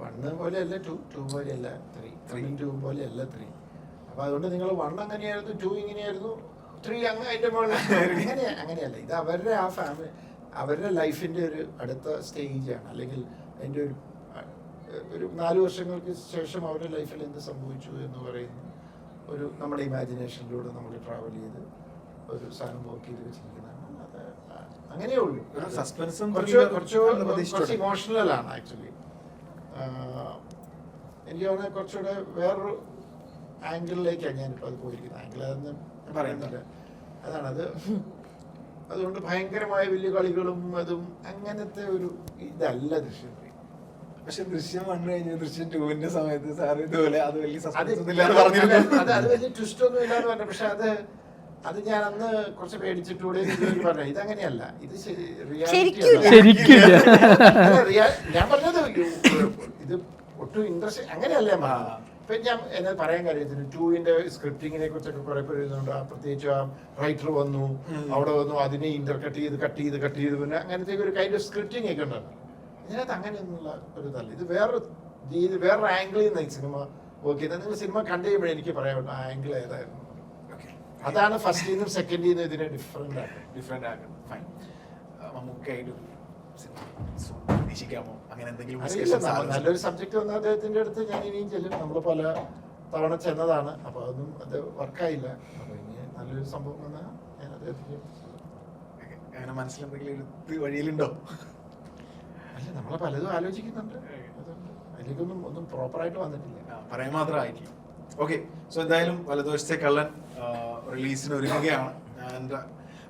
Speaker 4: 1 പോലെയല്ല 2 പോലെയല്ല 3 2 പോലെയല്ല 3. അപ്പൊ അതുകൊണ്ട് നിങ്ങൾ 1 അങ്ങനെയായിരുന്നു, 2 ഇങ്ങനെയായിരുന്നു, 3 അതിന്റെ മുകളിൽ അങ്ങനെയല്ല. ഇത് അവരുടെ ആ ഫാമിലി, അവരുടെ ലൈഫിന്റെ ഒരു അടുത്ത സ്റ്റേജാണ്. അല്ലെങ്കിൽ അതിന്റെ ഒരു 4 വർഷങ്ങൾക്ക് ശേഷം അവരുടെ ലൈഫിൽ എന്ത് സംഭവിച്ചു എന്ന് പറയുന്ന ഒരു നമ്മുടെ ഇമാജിനേഷനിലൂടെ നമ്മൾ ട്രാവൽ ചെയ്ത് ഒരു സാധനം വർക്ക് ചെയ്ത് വെച്ചിരിക്കുന്നതാണ്. അത് അങ്ങനെയേ ഉള്ളൂ.
Speaker 1: സസ്പെൻസും
Speaker 4: കുറച്ച് ഇമോഷണൽ ആണ് ആക്ച്വലി. എനിക്ക് തോന്നുന്നത് കുറച്ചുകൂടെ വേറൊരു ആംഗിളിലേക്കാണ് ഞാനിപ്പോൾ അത് പോയിരിക്കുന്നത്. ആംഗിൾ അതൊന്നും പറയുന്നില്ല. അതാണത്. അതുകൊണ്ട് ഭയങ്കരമായ വലിയ കളികളും അതും അങ്ങനത്തെ ഒരു ഇതല്ല ദൃശ്യം.
Speaker 1: പക്ഷെ ദൃശ്യം 1 കഴിഞ്ഞു ദൃശ്യം 2 സമയത്ത് സാർ ഇതുപോലെ അത് വലിയ
Speaker 4: അത് വലിയ ട്വിസ്റ്റ് ഒന്നും ഇല്ലാന്ന് പറഞ്ഞു. പക്ഷെ അത് ഞാൻ അന്ന് കുറച്ച് പേടിച്ചിട്ടൂടെ പറഞ്ഞു. ഇതങ്ങനെയല്ല, ഇത് ഞാൻ പറഞ്ഞത് ഇത് ഒട്ടും ഇൻട്രസ്റ്റ് അങ്ങനെയല്ല. ഇപ്പൊ ഞാൻ എന്നെ പറയാൻ കാര്യത്തിന് 2 സ്ക്രിപ്റ്റിങ്ങിനെ കുറിച്ചൊക്കെ കുറെ പേര് എഴുതുന്നുണ്ട്. പ്രത്യേകിച്ച് ആ റൈറ്റർ വന്നു, അവിടെ വന്നു, അതിനെ ഇന്റർകട്ട് ചെയ്ത് പിന്നെ അങ്ങനത്തെ ഒരു കൈൻഡ് ഓഫ് സ്ക്രിപ്റ്റിംഗ് ഒക്കെ ഉണ്ടായിരുന്നു. ഇതിനകത്ത് അങ്ങനെയൊന്നുള്ള ഒരു ഇതല്ല. ഇത് വേറൊരു ആംഗിളിൽ നിന്ന് ഈ സിനിമ വർക്ക് ചെയ്തത്. നിങ്ങൾ സിനിമ കണ്ടു കഴിയുമ്പോൾ എനിക്ക് പറയാൻ പറ്റും ആ ആംഗിൾ ഏതായിരുന്നു. അതാണ് ഫസ്റ്റിന്നും സെക്കൻഡിന്നും ഇതിനെ ഡിഫറെന്റ് ആക്കുന്നത്. ഫൈൻ. നല്ലൊരു സബ്ജക്ട് വന്ന അദ്ദേഹത്തിന്റെ അടുത്ത് ഞാൻ ഇനിയും ചെല്ലും. നമ്മൾ പല തവണ ചെന്നതാണ്. അപ്പൊ അതൊന്നും അത് വർക്കായില്ല. അപ്പൊ ഇനി നല്ലൊരു സംഭവം വന്നാൽ ഞാൻ അദ്ദേഹത്തിന്
Speaker 1: അങ്ങനെ മനസ്സിലെന്തെങ്കിലും വഴിയിലുണ്ടോ?
Speaker 4: അല്ല, നമ്മളെ പലതും ആലോചിക്കുന്നുണ്ട്. അതിലേക്കൊന്നും ഒന്നും പ്രോപ്പറായിട്ട് വന്നിട്ടില്ല.
Speaker 1: പറയാൻ മാത്രമായിട്ടില്ല. ഓക്കെ, സോ എന്തായാലും വലതുവശത്തെ കള്ളൻ റിലീസിന് ഒരുങ്ങുകയാണ്. And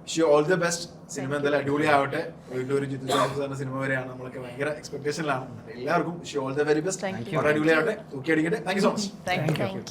Speaker 1: wish you all the best. Cinema എന്തായാലും അടിപൊളി ആവട്ടെ. വീണ്ടും ഒരു ജിത്തു ജോസഫ് സിനിമ വരെയാണ്. നമ്മളൊക്കെ ഭയങ്കര എക്സ്പെക്ടേഷനിലാണ്. എല്ലാവർക്കും wish you all the very best. വളരെ അടിപൊളി ആവട്ടെ, തൂക്കി അടിക്കട്ടെ. Thank you so much.
Speaker 2: Thank U.